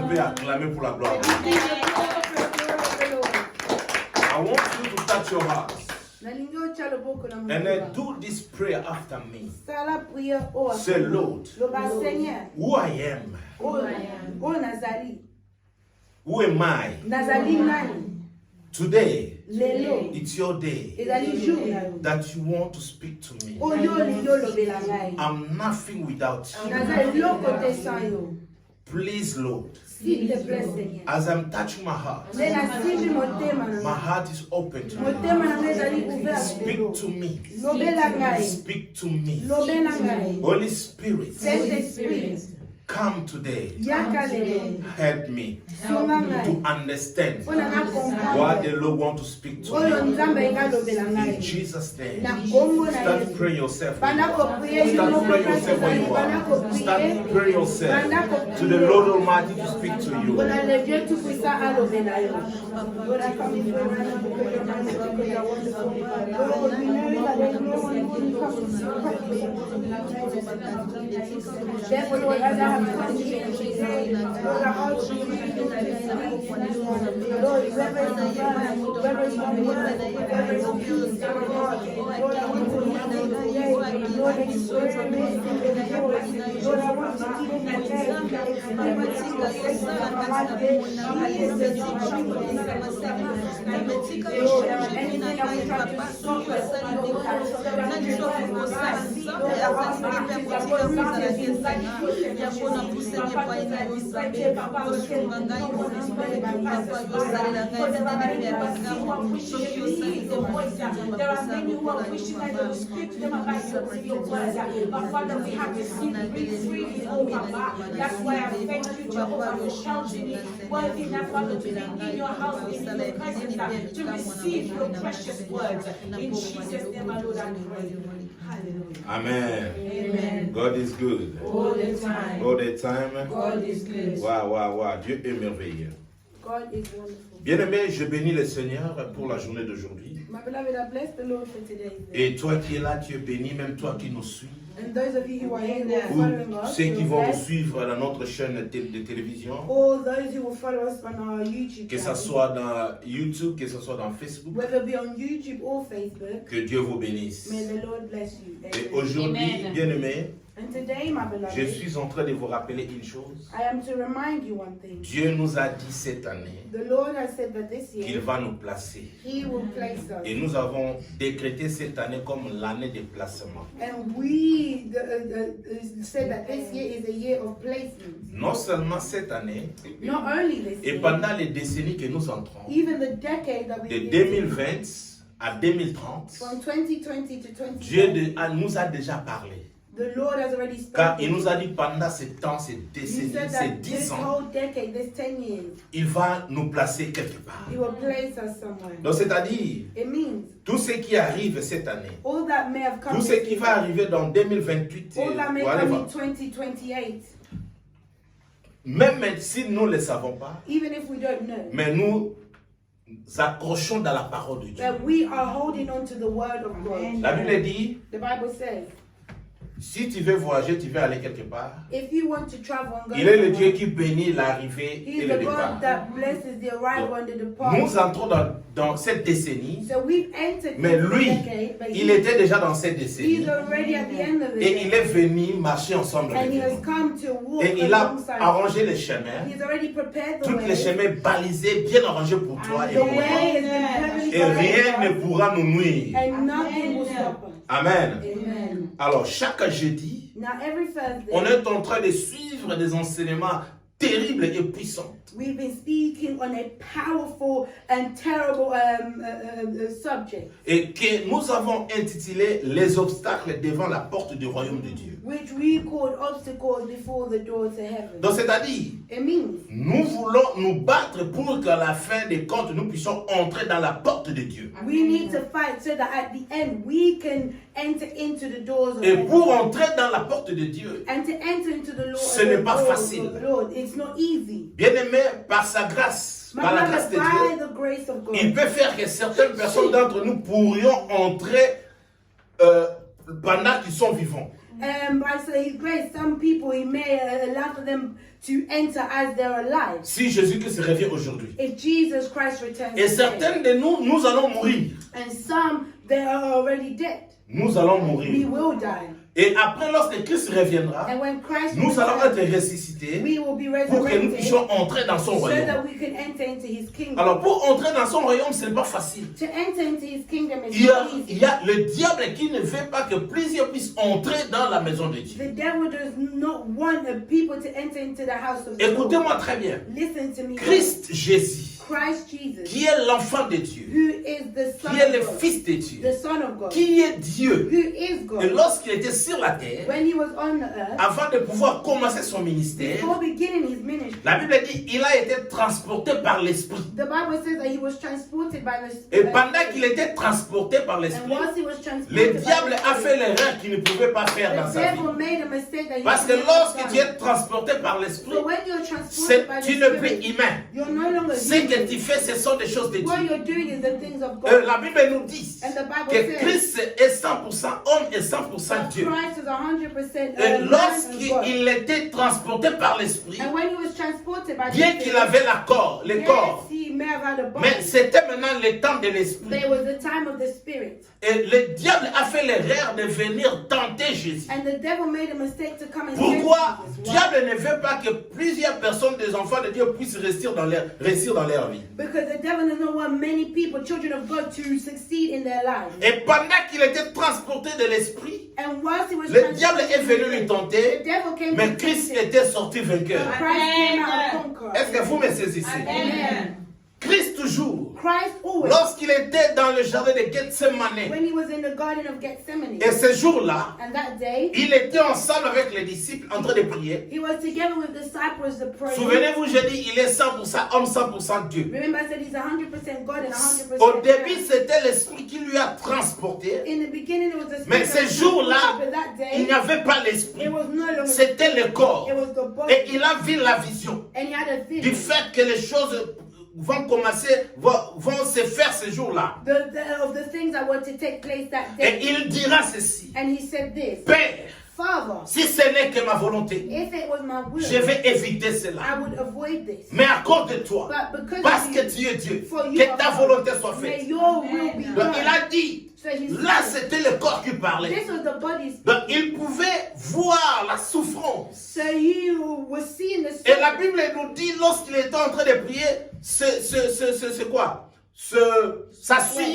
pouvez acclamer pour la gloire de Dieu. I want you to touch your heart and do this prayer after me. Say, Lord, who I am, who am I? Today, it's your day that you want to speak to me. I'm nothing without you. Please, Lord, as I'm touching my heart is open to me. Speak to me. Speak to me. Holy Spirit, come today. Help me to understand what the Lord wants to speak to me. In Jesus' name. Start praying yourself. Start praying yourself where you are. Start praying yourself to the Lord Almighty to speak to you. There are many who are wishing that you speak to them about your word. But Father, we have to be freely, oh Papa. That's why I thank you, Jehovah, for counting me worthy enough, Father, to be in your house, in your presence, to receive your precious words. In Jesus' name, my Lord, I pray. Hallelujah. Amen. Amen. God is good. All the time. All the time. God is good. Waouh. Dieu est merveilleux. God is wonderful. Bien-aimé, je bénis le Seigneur pour la journée d'aujourd'hui. My beloved, I bless the Lord for today's day. Et toi qui es là, tu es béni, même toi qui nous suis. And those of you who are here who are Ou following us, ceux qui you're vont nous blessed. suivre dans notre chaîne de télévision. All those who will follow us on our YouTube Que ce channel, soit dans YouTube, que ce soit dans Facebook. whether it be on YouTube or Facebook, Que Dieu vous bénisse. may the Lord bless you. Et Amen. aujourd'hui, bien-aimé, And today, my je beloved, suis en train de vous rappeler une chose. I am to remind you one thing. Dieu nous a dit cette année The Lord has said that this qu'il year, va nous placer. He will place Et us. nous avons décrété cette année comme l'année de placement. And we said that this year is a year of placement. Non seulement cette année, Not only this et year, pendant les décennies que nous entrons, even the decade that de we 2020 à 2030, from 2020 to Dieu 2020, nous a déjà parlé. the Lord has already Car il spoken. nous a dit pendant ce temps, ces He décennies, said ces that 10 this ans, whole decade, this 10 years, il va nous placer quelque part. He will place us somewhere. Donc c'est-à-dire, It means tout ce qui arrive cette année, all that may have come, tout ce qui va arriver dans 2028, all that may whatever, come in 2028, même si nous ne le savons pas, even if we don't know, mais nous accrochons dans la parole de Dieu. that we are holding on to the word of God. La Bible dit, The Bible says, si tu veux voyager, tu veux aller quelque part, if you want to travel and go, il est le somewhere, Dieu qui bénit l'arrivée He et is le the départ. God that blesses the arrival and the departure. Nous entrons dans cette décennie, So we've entered mais into the lui, decade, but il était déjà dans cette he's décennie already at the end of the et il decade, est venu marcher ensemble and avec he has nous. come to walk Et il a alongside. arrangé les chemins, He's already prepared the tous les way. chemins balisés, bien arrangés pour toi et The pour moi. way has been perfectly Et rien ne directed, pourra nous nuire. and nothing will stop us. Amen. Amen. Alors, chaque jeudi, Now every Thursday, on est en train de suivre des enseignements terribles et puissants. we've been speaking on a powerful and terrible subject, Et que nous avons intitulé Les obstacles devant la porte du royaume de Dieu. which we called obstacles before the door to heaven. Donc, c'est-à-dire, It means nous voulons nous battre pour qu'à la fin des comptes, nous puissions entrer dans la porte de Dieu. we need to fight so that at the end we can enter into the doors of Et heaven. pour entrer dans la porte de Dieu, And to enter into the Lord, Ce n'est pas doors facile. of the Lord, it's not easy. bien-aimé, par sa grâce, My par la beloved, grâce de by Dieu, the grace of God, il peut faire que certaines personnes d'entre nous pourrions entrer pendant qu'ils sont vivants. by His grace, some people He may allow for them to enter as they're alive. Si Jésus-Christ revient aujourd'hui. If Jesus Christ returns Et today. certains de nous, nous allons mourir. And some, they are already dead. Nous allons We mourir. will die. Et après, lorsque Christ reviendra, And when Christ nous allons returns, être ressuscités we will be pour que nous resurrected puissions entrer dans son so royaume. that we can enter into his kingdom. Alors, pour entrer dans son royaume, ce n'est pas facile. To enter into his kingdom is Il y easy. a le diable qui ne veut pas que plusieurs puissent entrer dans la maison de Dieu. The devil does not want people to enter into the house of God. Écoutez-moi très bien. Listen to me. Christ Jésus, Christ Jesus, qui est l'enfant de Dieu, who is the Son qui est of le God, Fils de Dieu, the Son of God, qui est Dieu. who is Et God. lorsqu'il était sur la terre, When he was on the earth, avant de pouvoir commencer son ministère, before beginning his ministry, la Bible dit il a été transporté par l'Esprit. the Bible says that he was transported by the Et Spirit. pendant qu'il était transporté par And l'Esprit, once he was le transported by diable the a fait Spirit, l'erreur qu'il ne pouvait pas faire dans the sa vie. devil made a mistake that he Parce que could not lorsque have tu done. es transporté par l'Esprit, So when you're transported by the tu n'es plus Spirit, humain. you're no longer Ce que human. tu fais, ce sont des choses de What Dieu. you're doing is the things of God. La Bible nous dit And the Bible que says Christ est 100% homme et 100% that Dieu. Christ is 100% Et man and God. lorsqu'il était transporté par l'Esprit, And when he was transported by the bien Spirit, qu'il avait le yes, corps, he may have had a body, mais c'était maintenant le temps de l'Esprit. but it was the time of the Spirit. Et le diable a fait l'erreur de venir tenter Jésus. And the devil made a mistake to come and Pourquoi tempt le Jesus. diable ne veut pas que plusieurs personnes, des enfants de Dieu, puissent réussir dans leur vie? Because the devil does not want many people, children of God, to succeed in their lives. Et pendant qu'il était transporté de l'Esprit, And whilst he was le diable transported est venu in the lui Spirit, tenter, the devil came mais to Christ tempt him. était sorti vainqueur. Christ came out a conqueror. Est-ce que vous me saisissez? Amen. Christ toujours, Christ always, lorsqu'il était dans le jardin de Gethsemane, when he was in the garden of Gethsemane, et ce jour-là, and that day, il était ensemble avec les disciples en train de prier. he was together with disciples to pray. Souvenez-vous, j'ai dit, il est 100% homme, 100% Dieu. Remember, I said he's 100% God and 100% Au début, man. c'était l'Esprit qui lui a transporté. In the beginning, it was the Mais Spirit ce of jour-là, God, but that il n'y day, avait pas l'Esprit. it was no longer C'était le corps. it was the body. Et il a vu la vision And he had a du vision fait que les choses vont commencer, vont se faire ce jour-là. of the things that were to take place that Et day. il dira ceci: And he said this, Père, Father, si ce n'est que ma volonté, if it was my will, je vais éviter cela. I would avoid this. Mais à cause de toi, But because parce of que you, tu es Dieu, for you que are ta God, volonté soit may faite. your will be Donc il done. a dit, So he là said, c'était le corps qui parlait. this was the body's. Donc il pouvait voir la souffrance. So you were seeing the Et la suffering. Bible nous dit, lorsqu'il était en train de prier, c'est quoi? Sa sueur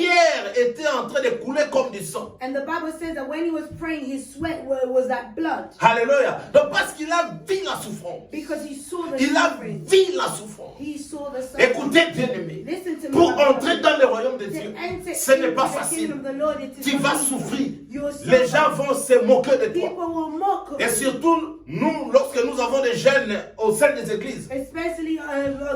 était en train de couler comme du sang. And the Bible says that when he was praying, his sweat was like blood. Alléluia. Donc parce qu'il a vu la souffrance. Because he saw the Il a suffering. vu la souffrance. He saw the suffering. Écoutez, bien-aimé, Listen to me. pour my entrer brother. dans le royaume de To Dieu, enter ce n'est into pas the facile. kingdom of the Lord, it is Tu not vas easy. souffrir. You'll Les suffer. gens vont se moquer de toi. People will mock us. Et surtout, nous, lorsque nous avons des jeunes au sein des églises, Especially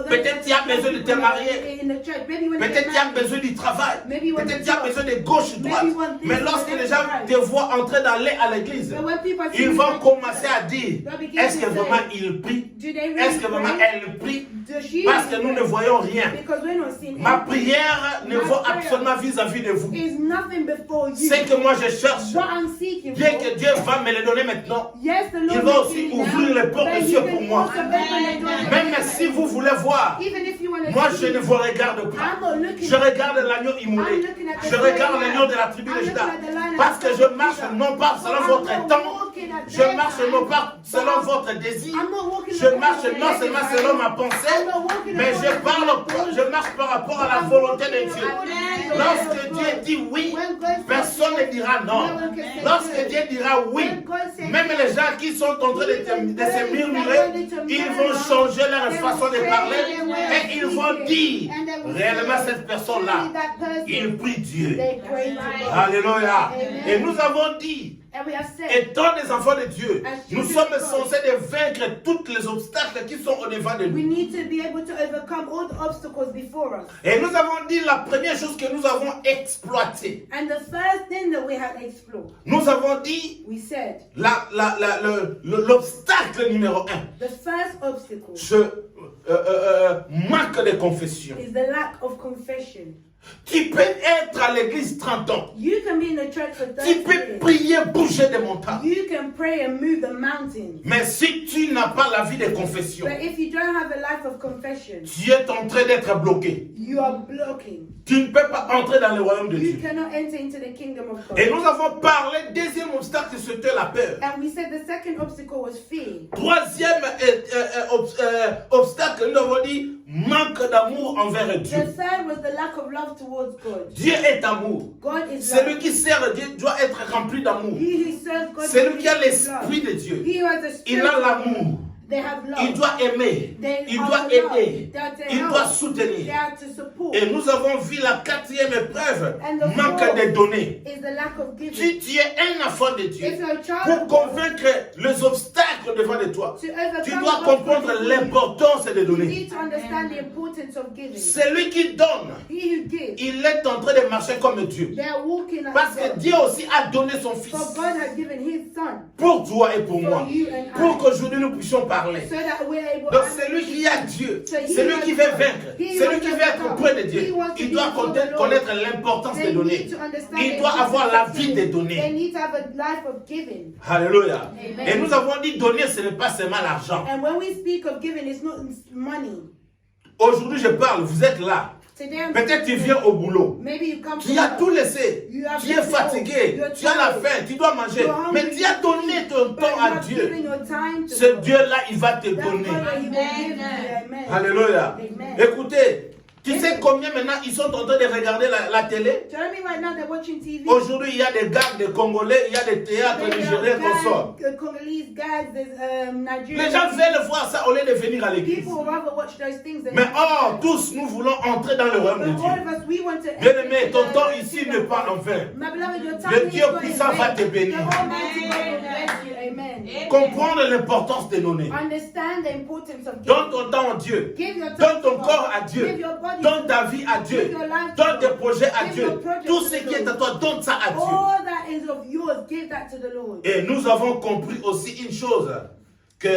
peut-être tu as besoin de te marier. in the church. Maybe when Peut-être you tu as besoin du travail. Maybe when Peut-être you tu as talk. besoin de gauche, droite. Maybe one thing Mais is lorsque left les gens and right. te voient entrer à l'église, But when people see ils you vont like commencer that, à dire, they'll begin est-ce to que say, vraiment il prie? do they really Est-ce que vraiment pray? elle prie? Does she Parce que really nous ne pray? voyons rien. Because we're not seeing Ma anything. prière ne My vaut prayer absolument vis-à-vis de vous. is nothing before you. C'est que moi je cherche, What I'm seeking bien for. que Dieu va me le donner maintenant. Yes, the Il Lord va will aussi give you ouvrir now, les portes but des you cieux can pour moi. also open the door of Même heaven. si vous voulez voir, Even if you want to moi see, je ne vous regarde pas. I'm not looking Je at regarde you. l'agneau immolé. I'm looking at the Je regarde slain l'agneau de la lamb. tribu I'm de Juda. looking at the lion of Parce que the je tribe of marche Judah. non pas selon I'm votre not temps. walking at Je their marche time. non pas selon votre désir. I'm not walking Je according marche to non their seulement time. selon ma pensée, I'm not walking mais according je to parle, my thoughts. je marche par rapport à la I'm volonté walking de Dieu. according to the Lorsque will of Dieu God. dit oui, When God says personne ne yes, dira non. no one can say Lorsque no. Dieu dira oui, When God says même les gens qui sont en train de se murmurer, ils vont changer leur façon de parler et ils vont dire, réellement cette personne-là, il prie Dieu. They pray to God. Alléluia. Amen. Et nous avons dit, And we have said, étant des enfants de Dieu, nous sommes censés de vaincre tous les obstacles qui sont au devant de we nous. need to be able to overcome all the obstacles before us. Et nous avons dit la première chose que nous avons exploitée. And the first thing that we have explored, Nous avons dit we said, l'obstacle numéro 1. the first obstacle Manque de confession. is the lack of confession. Tu peux être à l'église 30 ans. You can be in the church for 30 Tu peux years. prier, bouger des montagnes. You can pray and move the mountains. Mais si tu n'as pas la vie de confession, But if you don't have a life of confession, tu es en train d'être bloqué. you are blocking. Tu ne peux pas entrer dans le royaume de You Dieu. cannot enter into the kingdom of God. Et nous avons parlé, deuxième obstacle, c'était la peur. And we said the second obstacle was fear. Troisième obstacle, nous avons dit manque d'amour envers The Dieu. third was the lack of love towards God. Dieu est amour. God is Celui love. qui sert Dieu doit être rempli d'amour. He who serves God Celui qui a is love. l'esprit de Dieu, He who has the il spirit a of God, l'amour. they have love. Il doit aimer, They il are doit to love. aider, They are to il help. doit They soutenir. are to support. Et nous avons vu la quatrième épreuve, And the manque fourth de données. is the lack of Si giving. tu es un enfant de Dieu, If you're a child pour of God, convaincre les obstacles devant de toi, to overcome tu dois the comprendre obstacles, l'importance de you donner. need to understand the importance of giving. Celui qui donne, He who gives, il est en train de marcher comme Dieu. they are walking as Parce que God. Dieu aussi a donné son Fils For God has given His Son pour toi et pour for moi, you and pour I, qu'aujourd'hui nous puissions parler. so that we're able Donc to celui qui a Dieu, So he celui wants qui veut God. vaincre, He celui wants qui to veut être become. auprès de Dieu, He wants to il be doit before the Lord. connaître l'importance They des données. need to understand Il the doit avoir importance la of vie giving. des They données. need to have a life of giving. Alléluia. Amen. Et nous avons dit donner, ce n'est pas seulement l'argent. And when we speak of giving, it's not money. Aujourd'hui, je parle, vous êtes là. Today I'm Peut-être tu viens au boulot. Maybe you come Tu from as work. tout laissé. You have Tu es left it fatigué. all. You're Tu as la tired. faim. Tu dois manger. You're hungry. Mais tu as donné ton But temps you à have given Dieu. your time to Ce God. Dieu-là, il va te That God donner. that He will give you. Amen. Alléluia. Amen. Écoutez, tu sais combien maintenant ils sont en train de regarder la télé? Do you know what I mean? Right now they're watching TV. Aujourd'hui, il y a des gars, des Congolais, il y a des théâtres There are nigériens qu'on sort. Congolese guys, there's Nigerian. Les gens veulent voir ça au lieu de venir à l'église. People would rather watch those things than. Mais or, tous nous voulons entrer dans le royaume de But all Dieu. of us, we want to. Bien-aimé, ton temps ici n'est pas en vain. My beloved, your time Le is Dieu not in puissant vain. va te bénir. The Almighty God will bless you. Amen. Comprendre l'importance des données. Understand the importance of Donne giving. ton temps à Dieu. Give your time Donne to ton God. corps à Dieu. Give your body Donne to ta God. vie à Dieu. Give your life to Donne tes God. projets à Give Dieu. your projects Tout to ce the qui est à Lord. toi, donne ça à Dieu. All that is of yours, give that to the Lord. Et nous avons compris aussi une chose, que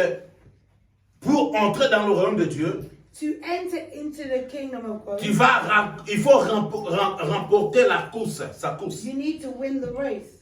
pour entrer dans le royaume de Dieu, To enter into the kingdom of God, il faut remporter la course, sa course. you need to win the race.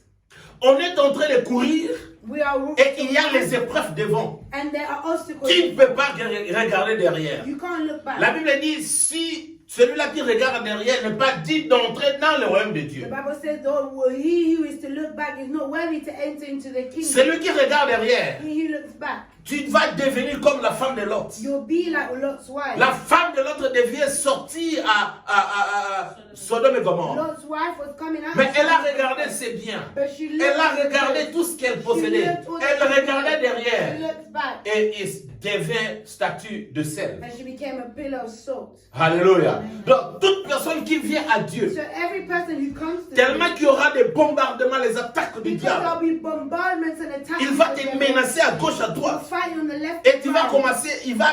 On est en train de courir We are et il y a les épreuves devant. and there are obstacles. Tu ne peux pas regarder derrière. You can't look back. La Bible dit, si celui-là qui regarde derrière n'est pas dit d'entrer dans le royaume de The Dieu. Bible says, though he who is to look back is not worthy to enter into the kingdom. Celui qui regarde derrière, He who looks back, tu vas devenir comme la femme de Lot. you'll be like Lot's wife. La femme de Lot devient sortie à Sodome et Gomorrhe. Lot's wife was coming out. Mais elle a regardé ses biens. But she looked Elle a at the regardé place. tout ce qu'elle She possédait. looked all Elle that she regardait had. She derrière. looked back. Et il devient statue de sel. And she became a pillar of salt. Alléluia. Donc, toute personne qui vient à Dieu, So every person who comes to tellement him, qu'il y aura des bombardements, les attaques du because there'll diable, be bombardments and attacks. il va from te the devil. menacer à gauche, à He'll droite. fight you on the left Et tu vas side. commencer, il va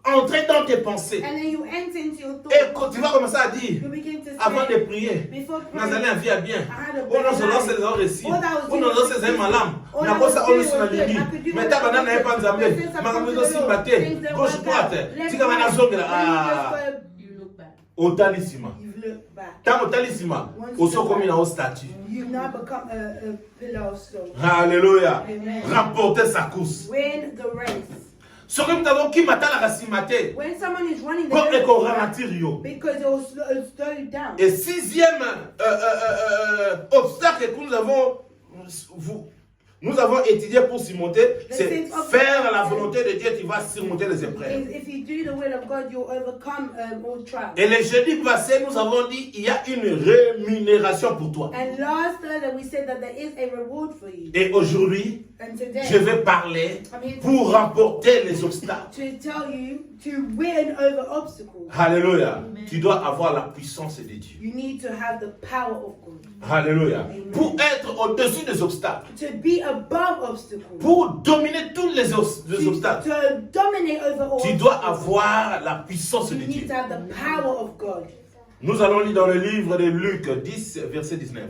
entrer dans tes pensées. And then you enter into your Et thoughts. quand tu vas commencer à dire, You begin to avant de say, prier, before nous allons praying, vivre bien. I had a Oh non, bad je lance life. les oreilles ici. All I was Oh non, doing lance was les malam. all Na I kosa was ono doing suna was good. lili. I could do Mais what ta I banana wanted. est pas nzambe. But since I Maka come to mwizo the si Lord, mbate. things that Gauche work droite. out. Left, Tika bana right. zongela. When you just Ah. go, You look back. Otalisima. you look back. Tango otalisima. Osokomi na o statue. You now become a pillar of salt. Alléluia. Amen. Remporter sa course. Win the race. Soki mutu azoki matala kasi mate. When someone is running, Pour they eko don't go back ralentir yo. because it will slow you down. Et sixième obstacle que nous avons étudié pour surmonter, c'est faire la volonté de Dieu, tu vas surmonter les épreuves. If you do the will of God, you'll overcome all trials. Et le jeudi passé, nous avons dit il y a une rémunération pour toi. And last Thursday, we said that there is a reward for you. Et aujourd'hui, And today, je vais parler I'm here pour remporter les obstacles. to tell you to win over obstacles. Alléluia. Tu dois avoir la puissance de Dieu. You need to have the power of God. Alléluia. Pour être au-dessus des obstacles. To be above obstacles. Pour dominer tous les obstacles. To dominate over all Tu dois obstacles. avoir la puissance de You Dieu. need to have the power of God. Nous allons lire dans le livre de Luc 10, verset 19.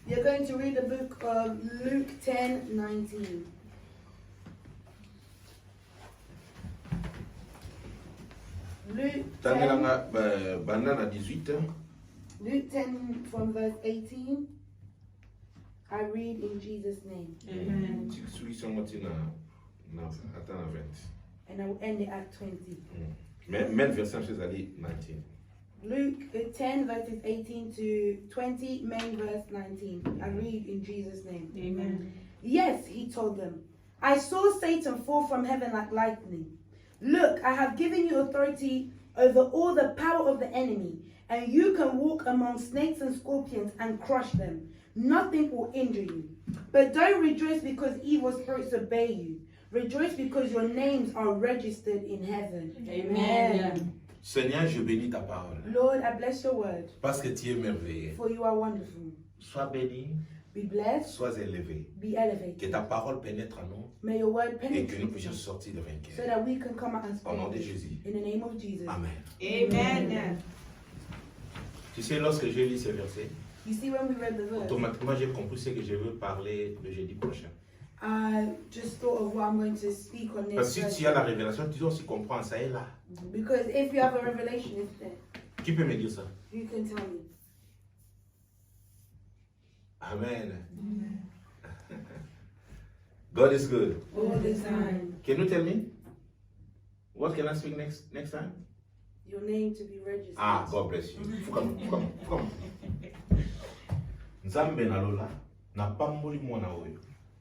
You're going to read the book of Luke 10:19. Luke 10, Banana 18. Luke 10 from verse 18. I read in Jesus' name. Amen. And I will end it at 20. Même verset, c'est 19. Luke 10 verses 18 to 20, main verse 19. I read in Jesus' name. Amen. Yes, he told them. I saw Satan fall from heaven like lightning. Look, I have given you authority over all the power of the enemy, and you can walk among snakes and scorpions and crush them. Nothing will injure you. But don't rejoice because evil spirits obey you. Rejoice because your names are registered in heaven. Amen. Seigneur, je bénis ta parole. Lord, I bless your word. Parce que tu es merveilleux. For you are wonderful. Sois béni, Be blessed. sois élevé. Be elevated. Que ta parole pénètre en nous May your word et que nous penetrate puissions us sortir de so vainqueurs. that we can come out as Au nom de victors. Jésus. In the name of Jesus. Amen. Amen. Tu sais, lorsque j'ai lu ce verset, You see, when we read the verse, automatiquement j'ai compris ce que je veux parler le jeudi prochain. I just thought of what I'm going to speak on Parce this que si tu as la révélation, tu dois aussi comprendre ça est là. because if you have a revelation, it's there. Qui peut me dire ça? You can tell me. Amen. God is good. All the time. Can you tell me? What can I speak next time? Your name to be registered. Ah, God bless you. Come. Nzambe na lola na pamboli mwana oyo.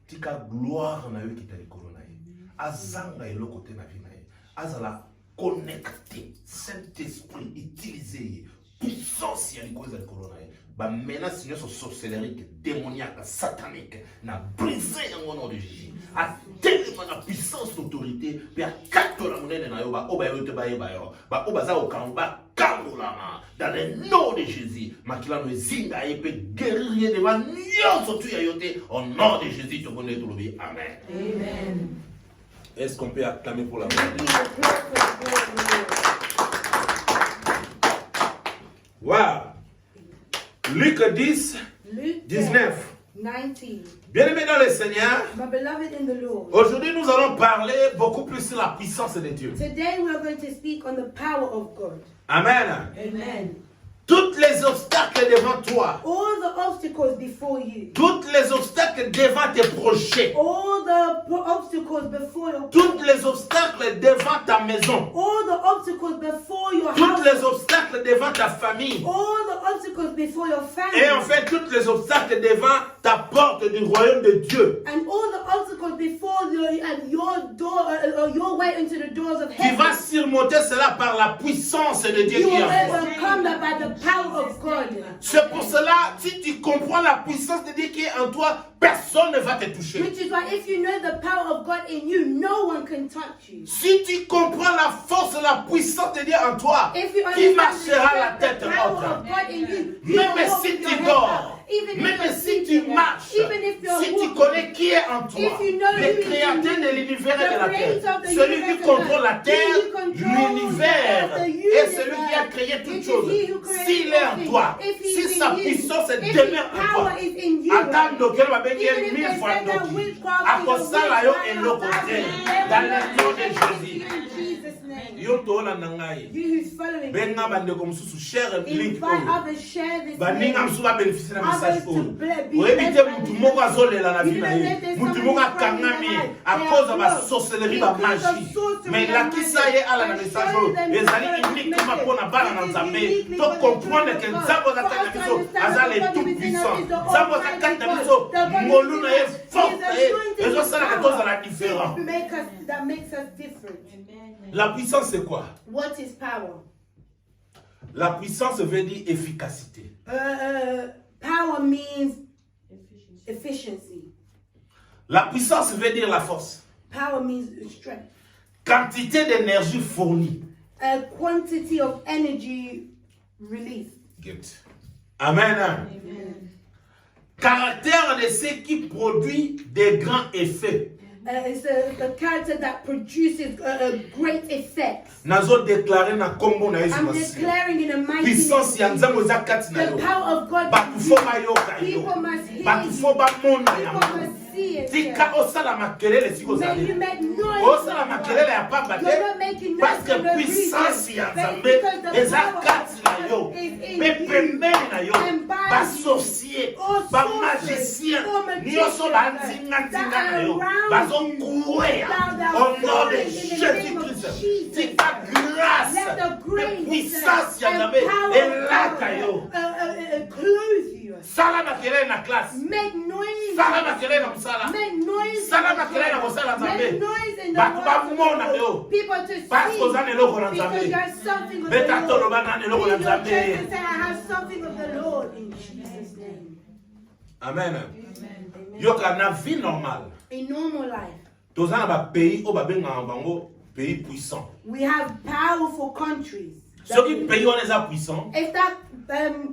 Tika gloire na yo kita likolo na ye. Azanga eloko te na vie na ye. Azala connecté. Saint-Esprit utilisé. Puissance ya likolo za likolo na ye. Ba menace nyonso sorcellerie démoniaque satanique na briser yango nom de Jésus. A tellement la puissance d'autorité pe akatola monene na yo ba oba yo te ba yeba yo. Ba oba za okamba kangolama dans le nom de Jésus. Makila no zinga ye pe guérir devant nyonso tu ya yo te au nom de Jésus to connaît tout le bien. Amen. Amen. Est-ce qu'on peut acclamer pour la Be gloire? the glory for the glory of the Lord. Wow. Luc 10, Luke 19. 19. Bien-aimés dans le Seigneur, My beloved in the Lord. aujourd'hui nous allons parler beaucoup plus sur la puissance de Dieu. Today we are going to speak on the power of God. Amen. Amen. Tous les obstacles devant toi, All the obstacles before you. tous les obstacles devant tes projets, All the obstacles before your tous les obstacles devant ta maison, all the obstacles before your tous house. les obstacles devant ta famille, All the obstacles before your family. et en fait tous les obstacles devant ta porte du royaume de Dieu. And all the obstacles before your door, your way into the doors of Tu heaven. vas surmonter cela par la puissance de Dieu You qui will est en toi. overcome that by the power of God. C'est pour cela, si tu comprends la puissance de Dieu qui est en toi, personne ne va te toucher. Which is why if you know the power of God in you, no one can touch you. Si tu comprends la force et la puissance de Dieu en toi, If you qui understand marchera la the tête power haute? of God in you, you Même will walk si with your tu head dors, up. Even if même you're si tu sleeping, marches, even if you're si tu walking, connais qui est en toi, if you know le who is créateur in de you, l'univers et de the la creator terre, of the celui universe qui contrôle la and terre, he who controls l'univers, the et celui qui a universe, créé it toutes is choses, he who created s'il est en everything. toi, If he si is sa in you, puissance if demeure his en power toi, is in you, attends d'auquel va even bénir if 1000 they fois said that d'auquel. witchcraft À is cause a ça, là, yo, witch, et I le am côté, battling dans le nom de every Jésus. in Jesus' name. Yo tola nangai. You who's following Benga bande comme sous share link. invite others, share this Baninga link. msuba bénéficier na Others message to oyo. be Oyebite blessed by mutu this moko message. azolela na You vie na didn't ye. let there's Mutu somebody moko crying in akangami their life. à They cause are ba broke. sorcellerie Because ba of magie. sorcery Mais and lakisa magic. ye ala na And message show oyo. them Ezali the uniquement message. mpona bana na It is Nzambe. uniquely To for the comprendre children que of Nzambe God. azaka na For us to biso understand aza that le the God tout within us puissant. is the Nzambe Almighty azaka na God. biso The God ngolu na ye within us forte is na ye. anointed with Ezosala que power tozala différent. that makes us different. La puissance c'est quoi? What is power? La puissance veut dire efficacité. Power means efficiency. La puissance veut dire la force. Power means strength. Quantité d'énergie fournie. A quantity of energy released. Good. Amen. Caractère de ce qui produit des grands effets. It's a character that produces great effects. Nazo déclarer na kombo na Yesu I'm Masihi. declaring in a mighty Puissance ya name nzambe eza kati na the yo. power of God. Batu fo bayoka yo. People must hear Batu you. fo bamona People yango. must see it. Tika osala makelele siko May you zali. make noise. Osala makelele ya pamba te. You're not making noise Parce que for no puissance reason. ya But nzambe because the eza power of kati na yo. God is in Pe you. pembeni na yo. And by Ba sorcier, all ba sorcerers, magicien, all magicians nyonso ba nzinga that na are yo. around Bazo you, kuwea. thou Au nom de falling in the name of Jésus-Christ. Jesus. Tika grâce. Let the De grace puissance ya and nzambe power elaka of yo. God clothe you. Sala makelele na classe. Make noise. Sala makelele na mosala. Make noise. Sala in the makelele na church. kosala Make nzambe. noise in the Batu world. bamona yo. People to see. Parce que oza na eloko na Because nzambe. you have something of the Beta Lord. toloba na eloko na Leave your church nzambe. and say, I have something of the Lord in Jesus' name. Amen. Yoka na vie normale. In normal life, Toza na ba pays o ba benga bango pays puissant. we have powerful countries. Soki pays on eza puissant, If that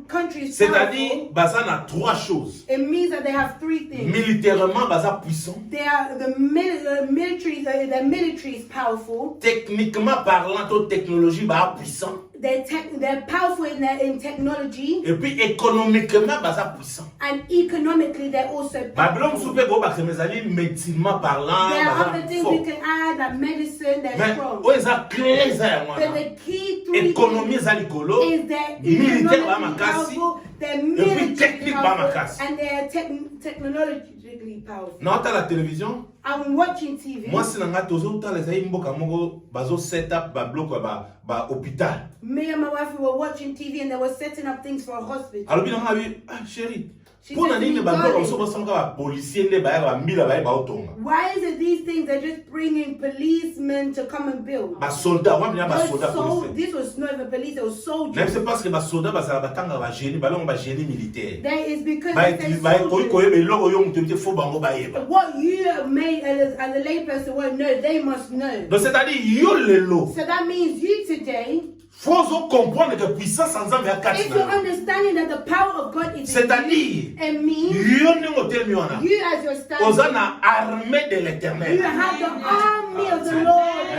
country is c'est-à-dire powerful, baza na trois choses. it means that they have three things. Militairement baza puissant, They are the military. The military is powerful. techniquement parlant to technologie ba puissant. They're powerful in technology, Et puis économiquement baza puissant. and economically they're also Babylon powerful. soupe go ba kremezali médecinement parlant There are other baza things we fort. can add, like medicine, they're Mais strong. o eza clé eza ya But mwana. the key three Économie things eza likolo, is they're militaire ba economically makasi, powerful, they're puis military technique ba powerful, makasi. and they're technologically powerful. na ota la télévision. I'm watching TV. Moi si nanga tozo tala eza mboka moko bazo set up ba bloc ba hôpital. Me and my wife, we were watching TV and they were setting up things for a hospital. Alors bien nga bi chérie. She Pour na said to nini me, ba bloc darling, so basanga ba policier nde ba ya ba mbila ba ba otonga. why is it these things they're just bringing policemen to come and build? Ba soldat, wa bien ba Those soldat policier. this was not even police, it was Même soldiers. c'est parce que ba soldat ba sala batanga ba génie, ba longa ba génie militaire. That is because Ba they said ba koyi soldiers. koyi be logo yo mutu fo bango ba yeba. What you made as a layperson won't know, they must know. Donc c'est-à-dire yo lelo. So that means you today, Faut comprendre que puissance en Nzambe ya kati if you're na. understanding that the power of God is in C'est-à-dire you, it means yo ndenge otelemi wana. you as your Oza standing, na armée de l'éternel. you have the army of the Lord.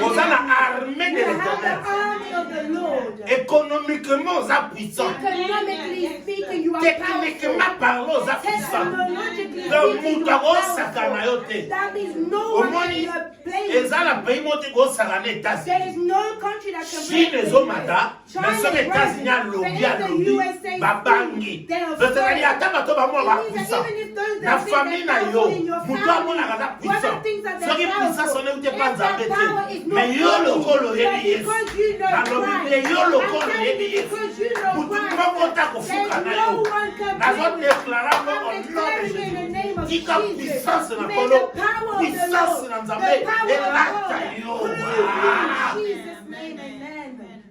Oza na armée de You have l'éternel. the army of the Lord. Économiquement, oza puissant. Economically speaking, you are powerful. Techniquement parlant, oza puissant. Technologically Donc, speaking, you mutu are akosaka na yo powerful. te. That means no one Omoni, can play. eza na pays moko te kosaka na There États-Unis. is no country that can Chine play. ezomata, China mais soki is États-Unis rising. alobi But if the alobi, USA babangi. they are Donc, c'est-à-dire, afraid. ata bato bamona ba It means puissant. that even if those Na that think famille they're na yo, powerful in your mutu family, amonaka na one of puissant. the things that they're Soki puissance powerful, on euti pa if nzambe that power is te. not Mais yo lokolo but oyebi Yesu. because you know Nalobi Christ. te yo I'm lokolo telling oyebi you Yesu. because you know Mutu Christ. moko takofuka There's na no yo. one can Nazo play with. déclarer I'm au nom de declaring in the name Jésus. of Tika Jesus. puissance na May kolo. the power of the Puissance Lord, na the nzambe. power of Elata God, yo. prove Ah. in Jesus' name, amen.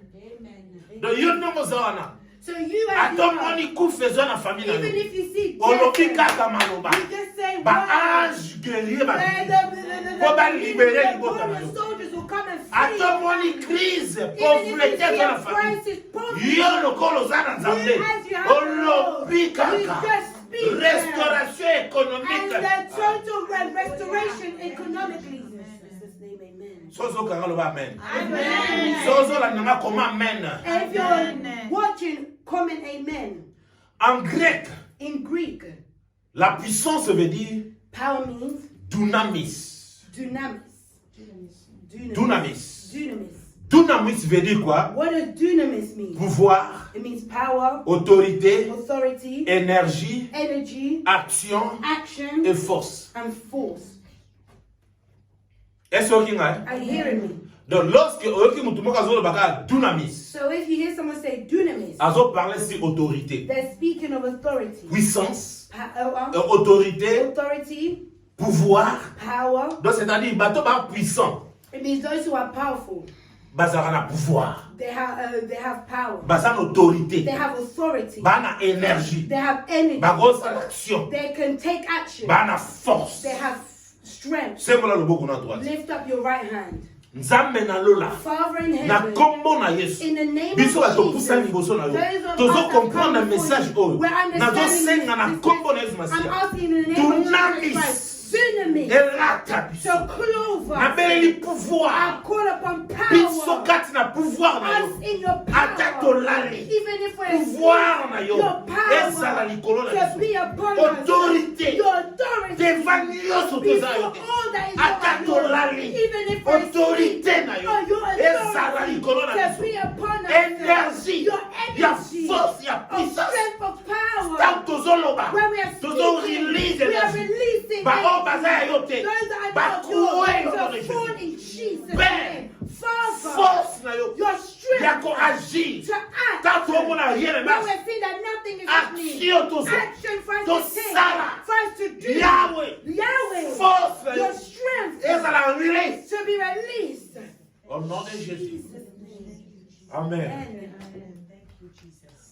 Donc yo ndongo zawana. So you as you Ato are, moni kufezwa na famille na even yo. if you see Olobi death, kaka maloba. you just say, Ba wow. ange guerrier ba. The Koba libere liboka na yo. soldiers will come and free Ato you. moni crise, Even if pauvreté you see dans la a famille. crisis, poverty, Yo lokolo za na nzambe. you as you have Olobi you kaka. just speak Restauration and économique. the total restoration economically. In Jesus' name, amen. Sozo kanga loba amen. Amen. Sozo la nanga koma amen. If you're watching, comment amen. En grec, In Greek, la puissance veut dire power means dunamis. dunamis. Dunamis. Dunamis. Dunamis veut dire quoi? What does dunamis mean? Pouvoir, It means power, autorité, authority, énergie, energy, action action, et force. and force. Est-ce que vous avez? Are you hearing me? Donc, lorsque vous avez dunamis, So if you hear someone say dunamis, vous parlez sur autorité, they're speaking of authority. puissance, Power, autorité, authority, pouvoir. power. Donc, c'est-à-dire, bateau puissant, It means those who are powerful. bazana pouvoir, They have power. bazana autorité, They have authority. bana énergie, They have energy. bagosa l'action, They can take action. bana force. They have strength. C'est moi le beau qu'on a droit. Lift up your right hand. Nzambe na lola. Father in Na heaven, kombo na Yesu. in the name Biso of bato pusa Jesus, liboso na yo. those of Tozo us that comprendre come le message before oyo. you, we're Nazo understanding senga na this kombo na Yesu I'm Masia. asking in the name of Jesus Dunamis. Christ. dunamis, elata biso to clothe us. nabeleli I pouvoir call upon biso power. kati na pouvoir na Us yo in your ata power. tolali Even if we're pouvoir na yo your ezala power likolo na to be biso upon us. autorité Your authority devant nyonso before toza yo te all that is ata going on. tolali Even if we're autorité na yo or your ezala authority likolo na to biso be upon us. énergie Your ya energy force ya of puissance strength of power. tant tozoloba When we are speaking, release we are énergie releasing bao energy. baza ya yo te Those that are bakouwe yo not de yours, to fall Jésus in Jesus' Père, name. Father, force na yo your ya strength koagir to act. tant tomona rien ne When marche we see that nothing is happening, action toza action for us to take, tosala for us to do. Yahweh Yahweh, force na yo your strength ezala release to be released. au nom de Jésus Jesus' name. amen Amen.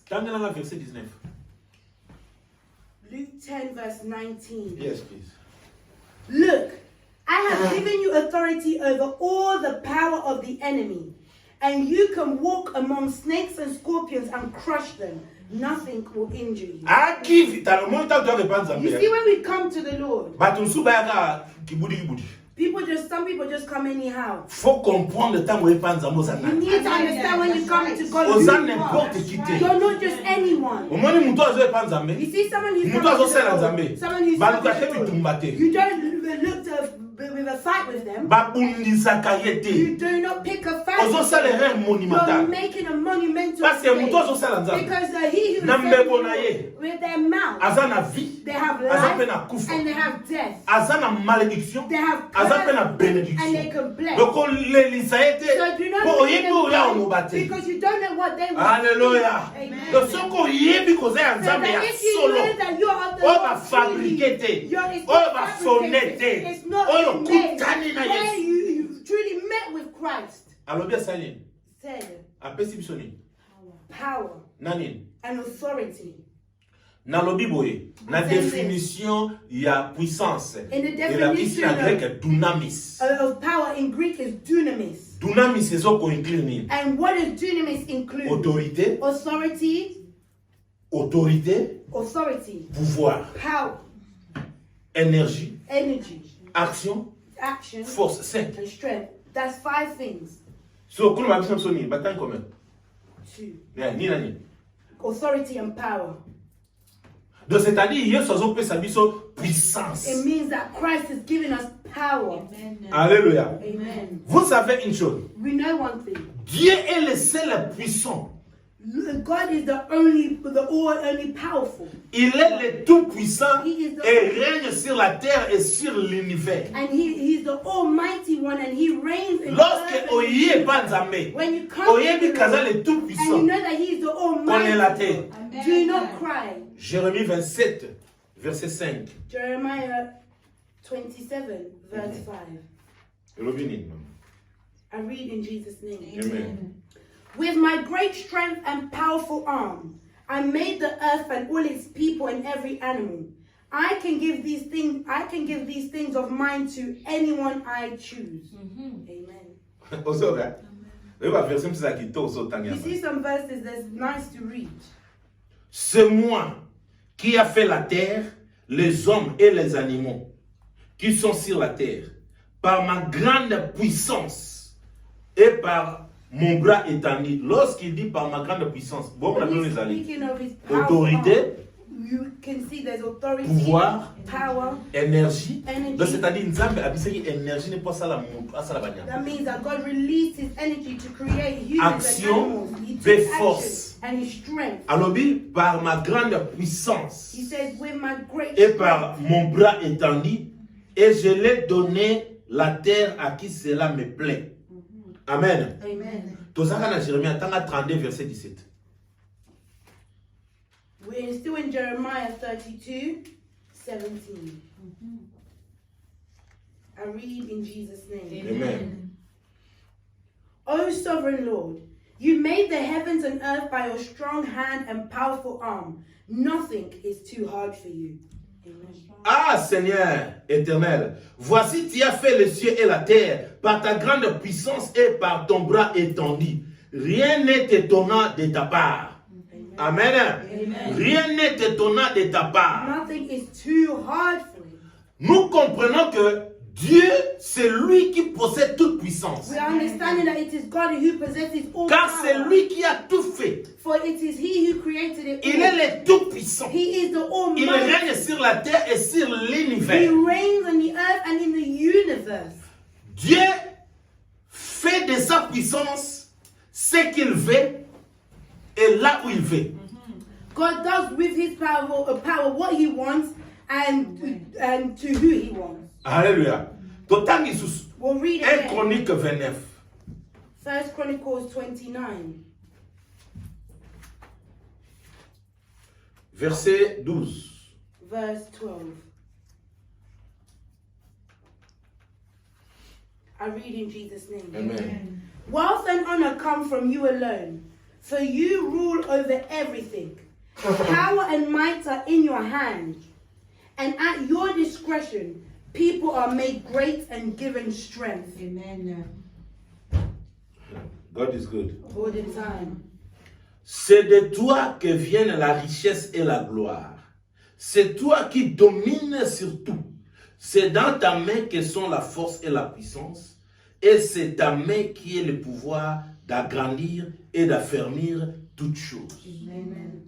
tangelanga verset 19 Luke 10 verse 19. yes please Look, I have given you authority over all the power of the enemy, and you can walk among snakes and scorpions and crush them. Nothing will injure you. akivi talo mo ta doit répandre You see, zambe when we come to the Lord, bato nsu bayaka kibudi some people just come anyhow. faut comprendre le temps où répandre zambe You ozana need to understand when you come to God, oza who you are. n'importe qui te You're not just anyone. omoni mutu azo répandre zambe You see, someone who's mutu coming to azosala the nzambe Lord, someone who's baluka coming te to the Lord. bitumba te You don't look to with a fight with them. babundisaka ye te You do not pick a fight. ozosala erreur You're monumentale making a monumental parce que mutu mistake. azosala nzambe Because he who na is mbebo na ye with their mouth, aza na vie they have aza mpe life na kufa and they have death. aza na malédiction They have aza mpe na curse and they bénédiction can bless. donc olelisa ye te So do not mpo make oyebi them oya fight oloba te because you don't know what they will alleluya do. Amen. donc soki oyebi koza ya So nzambe ya that if you solo know that you are the oyo Lord bafabrike truly, te it's oyo not bafone fabricated. te It's not oyo made. kutani na Where yesu you truly met with Christ. alobi asali nini Said apesi biso nini power na nini and authority. nalobi boye na Saying définition ya puissance In the elakisi na definition grec dunamis of power in Greek is dunamis. dunamis ezokoinclure nini And what does dunamis include? autorité Authority, pouvoir power, énergie energy, action action, force 5 and strength. That's 5 things. so kuna mabisa biso nini batani combien 2. nini na nini Authority and power. donc c'est-à-dire yesu azopesa biso puissance It means that Christ is giving us power. alléluia Amen. vous savez une chose We know one thing. Dieu est le seul puissant God is the only powerful. il est le tout puissant He is the- et règne sur la terre et sur l'univers And he's the almighty one and he reigns in lorsque earth and oyeba nzambe when you come to oyebi the kaza Lord, le tout and you puissant know that he's the kolela almighty te one, do not cry. Jérémie 27 verset 5 Jeremiah 27 verse 5. elobi nini I read in Jesus' name. amen With my great strength and powerful arm, I made the earth and all its people and every animal. I can give these things of mine to anyone I choose. Amen. ozoka oyeba verset mosusu ya kitoko ozotanga You see some verses that's nice to read. c'est moi qui a fait la terre les hommes et les animaux qui sont sur la terre par ma grande puissance et par mon bras étendu. Lorsqu'il dit par ma grande puissance, bon, When he's speaking of his powerful autorité, arm, you can see there's authority, pouvoir, power, énergie. energy. Donc c'est-à-dire nzambe abisaki énergie n'est pas ça la montre, ça la banya. That means that God released his energy to create humans Action, and animals. He de took force. action and his strength. Alobi par ma grande puissance He says, with my great et par mon bras étendu, et je l'ai donné la terre à qui cela me plaît. Amen. Amen. Tozaka na Jérémie, tanga 32 verset 17. We're still in Jeremiah 32, 17. I read in Jesus' name. Amen. O sovereign Lord, you made the heavens and earth by your strong hand and powerful arm. Nothing is too hard for you. Amen. Ah Seigneur éternel, voici tu as fait les cieux et la terre par ta grande puissance et par ton bras étendu. Rien n'est étonnant de ta part. Amen. Amen. Rien n'est étonnant de ta part. Nothing is too hard for you. nous comprenons que Dieu, c'est lui qui possède toute puissance. We are understanding that it is God who possesses all Car c'est power. lui qui a tout fait. For it is He who created it Il all. est le tout-puissant. He is the Il Almighty. règne sur la terre et sur He l'univers. reigns on the earth and in the universe. Dieu fait de sa puissance ce qu'il veut et là où il veut. God does with His power what He wants and to who He wants. Alléluia. Total Jesus. We'll read it 1 again. Chronique 29. 1 Chronicles 29. Verset 12. Verse 12. I read in Jesus' name. Amen. Wealth and honor come from you alone, for you rule over everything. Power and might are in your hand, and at your discretion, people are made great and given strength. Amen. God is good. All the time. C'est de toi que viennent la richesse et la gloire. C'est toi qui domines sur tout. C'est dans ta main que sont la force et la puissance. Et c'est ta main qui est le pouvoir d'agrandir et d'affermir toutes choses. Amen.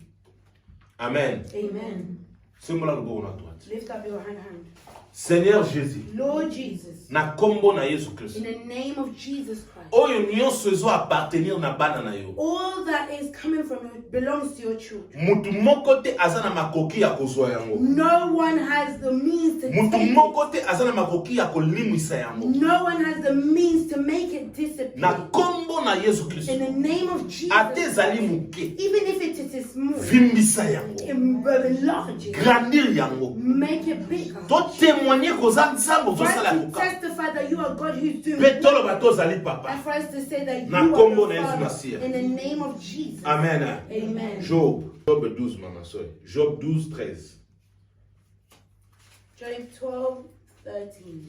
Amen. Amen. C'est moi là le bon à droite. Lift up your hand. Seigneur Jésus, Lord Jesus, na kombo na Yesu Christ. in the name of Jesus Christ, Oyo nyonso ezo appartenir na bana na yo. all that is coming from you belongs to your children. Mutu moko te aza na makoki ya kozwa yango. No one has the means to Mutu take it. moko te aza na makoki ya kolimwisa yango. No one has the means to make it disappear. Na kombo na Yesu Christ. In the name of Jesus, Ate ezali muke. even if it is small, Vimbisa yango. enlarge it, Grandir yango. make it bigger. To témoigner koza nzambo For us zosala to koka. testify that you are God who's doing Pe it. toloba tozali papa. And for us to say that you Na are kombo the na Yesu Father. Masiya. In the name of Jesus. Amen. Amen. Job 12, maman soeur. Job 12, 13. Job 12, 13.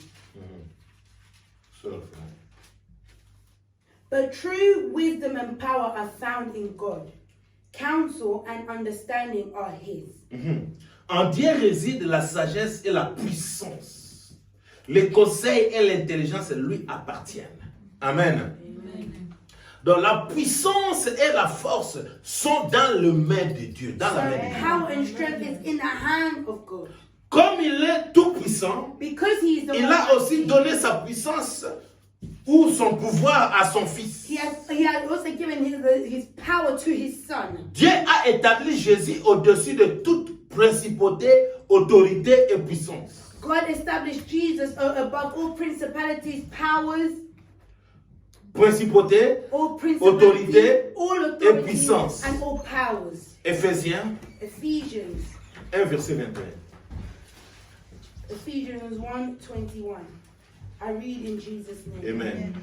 Soeur. But true wisdom and power are found in God. Counsel and understanding are His. En Dieu réside la sagesse et la puissance. Les conseils et l'intelligence lui appartiennent. Amen. Donc la puissance et la force sont dans le main de Dieu, dans la main de Dieu. Power and strength is in the hand of God. Comme il est tout puissant, Because He is the il one. a aussi donné sa puissance ou son pouvoir à son fils. He has also given his power to His Son. Dieu a établi Jésus au-dessus de toute principauté, autorité et puissance. God established Jesus above all principalities, powers, Principauté, all principalities, Autorité all et authorities, puissance. and all powers. Éphésiens Ephesians 1, verset 21. Ephesians 1:21. I read in Jesus' name. Amen.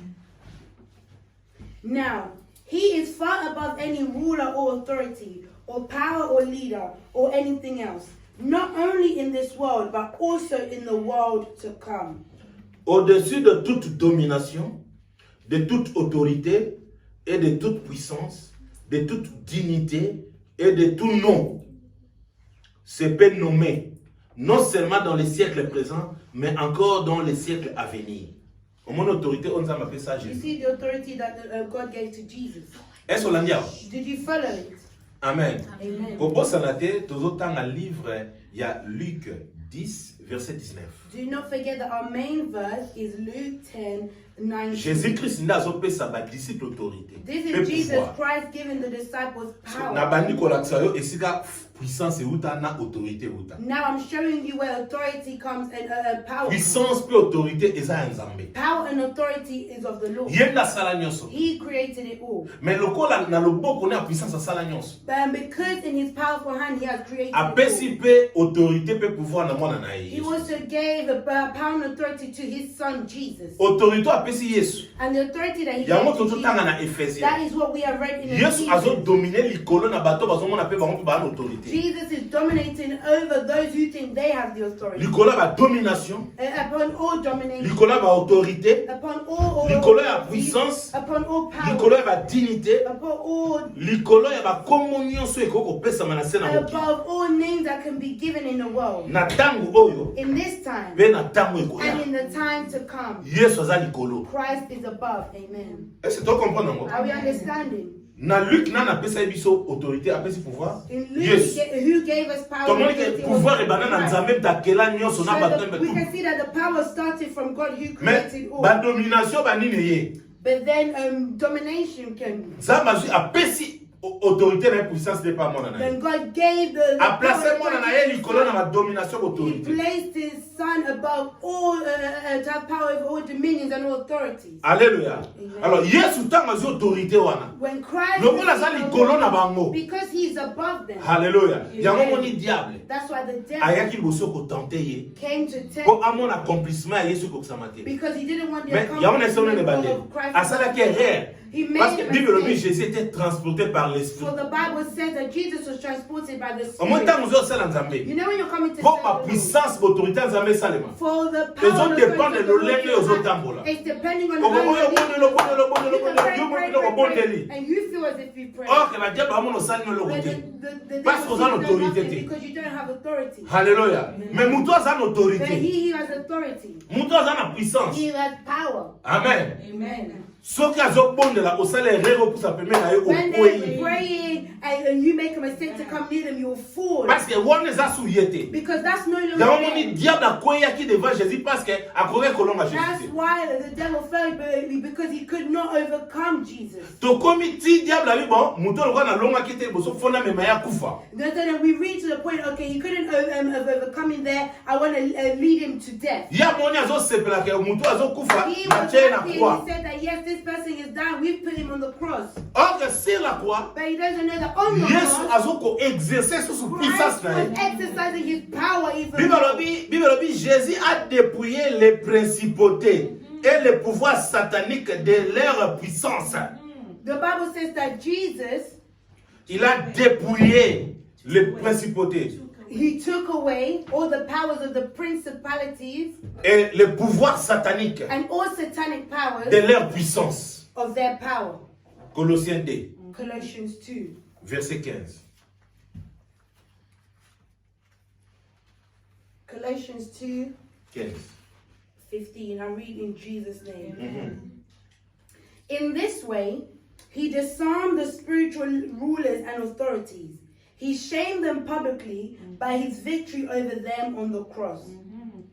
Now, He is far above any ruler or authority, or power or leader, or anything else, not only in this world, but also in the world to come. Au-dessus de toute domination, de toute autorité et de toute puissance, de toute dignité et de tout nom, se peut nommer, non seulement dans les siècles présents, mais encore dans les siècles à venir. Au mon autorité, on a appelé ça You Jésus. see the authority that God gave to Jesus. Est-ce qu'on l'a dit? Did you follow it? Amen. Amen. Pour vous, ça n'a été, tout autant un livre, il y a Luc 10, verset 19. Do not forget that our main verse is Luke 10:19. Jésus-Christ n'a pas sa disciple autorité. This Et is Jesus pouvoir. Christ giving the disciples Na power. bandi kolakisa yo esika puissance euta na autorité euta. Now I'm showing you where authority comes and power. Puissance pe autorité eza ya Nzambe. Power and authority is of the Lord. Yenda sala nyonso. He created it all. Mais lokola na loboko na puissance asala nyonso. But because in His powerful hand He has created it Apesi all. pe autorité pe pouvoir na mwana na He ye. also gave a power and authority to His Son Jesus. Autorité apesi Yesu. And the authority that He Yango gave to toto tanga na Jesus, Ephésiens. that is what we have read in Yesu azo Ephesians. dominer likolo na bato bazomona pe bango pe ba na autorité. Jesus is dominating over those who think they have the authority. Likolo ba domination, Upon all domination, likolo ba autorité, upon all likolo ya authority, puissance, upon all power, likolo ya ba dignité, upon all likolo ya ba kombo nyonso ekoko kopesa na se na mokili. above all names that can be given in the world. Na tangu oyo. In this time. Be na tangu ekoya. And in the time to come. Yesu aza likolo. Christ is above. Amen. Est-ce que tu comprends ngo? Are we understanding? Na Luc na pesa biso autorité apesi pouvoir. In Luke, who gave us power? Tout le monde que pouvoir et banana nzambe takela nyonso na batembe we tout. can see that the power started from God who Mais created all. ba domination ba nini ye? But then domination came. Nzambe apesi autorité et puissance de pas mon Then God gave the a placé power mon na ye likolo na ba domination He autorité. placed his son above all, to have power over all dominions and all authorities. Alléluia. Amen. Alors Yesu tanga zo autorité wana. When Christ Lokola za likolo na bango. because he's above them. Alléluia. Yango moni diable. That's why the devil Ayaki boso ko tenter ye. came to take Pour amon accomplissement ya Yesu ko samate. because he didn't want the Mais y'a un instant ne accomplishment bande. of Christ. Asala qui est rare. He made Parce a que Bible dit mistake. Jésus était transporté par l'esprit. For the Bible says that Jesus was transported by the Au moins Spirit. tant nous sommes nzambe. You know when you're coming to Pour serve ma the Lord, puissance, l'autorité nzambe salema. for the Les power autres of dépendent God de to l'olenge aux autres work, tambola. it's depending on Au how moment you où pray, and you feel as if you pray. Or que la diable a mon osani le But côté. the Parce devil qu'on a sees l'autorité. nothing because you don't have authority. Alléluia. Mais mouton a But l'autorité. he has authority. Mouton a la puissance. He has power. Amen. Amen. Ce qui a zonde la au salaire rero pour sa permettre à When au they're praying and you make a mistake to come near them, you'll fall. parce que on les a souillés. Because that's no Il y a un longer moment there. diable a quoi qui devant Jésus parce que à courir colon à That's Jésus. why the devil fell because he could not overcome Jesus. To comité diable a dit bon, mouton le roi na longa qui était boso fona me maya kufa. Then we reach to the point, okay, he couldn't overcome him there. I want to lead him to death. Ya moni azo sepela ke mouton azo kufa He na was chaîne na happy and croix. he said that yes, this person is down. We've put him on the cross. Or que sur la croix, But he doesn't know that on the Yesu cross, azo ko exercer sous puissance Christ na was ye. exercising his power even more. Bible dit Jésus a dépouillé les principautés et les pouvoirs sataniques de leur puissance. The Bible says that Jesus, Il a dépouillé les principautés he took away all the powers of the principalities et les pouvoirs sataniques and all satanic powers de leur puissance. of their power. Colossiens 2, Colossians 2. verset 15. Colossians 2, 15. 15. I read in Jesus' name. In this way, he disarmed the spiritual rulers and authorities. He shamed them publicly by his victory over them on the cross. Amen.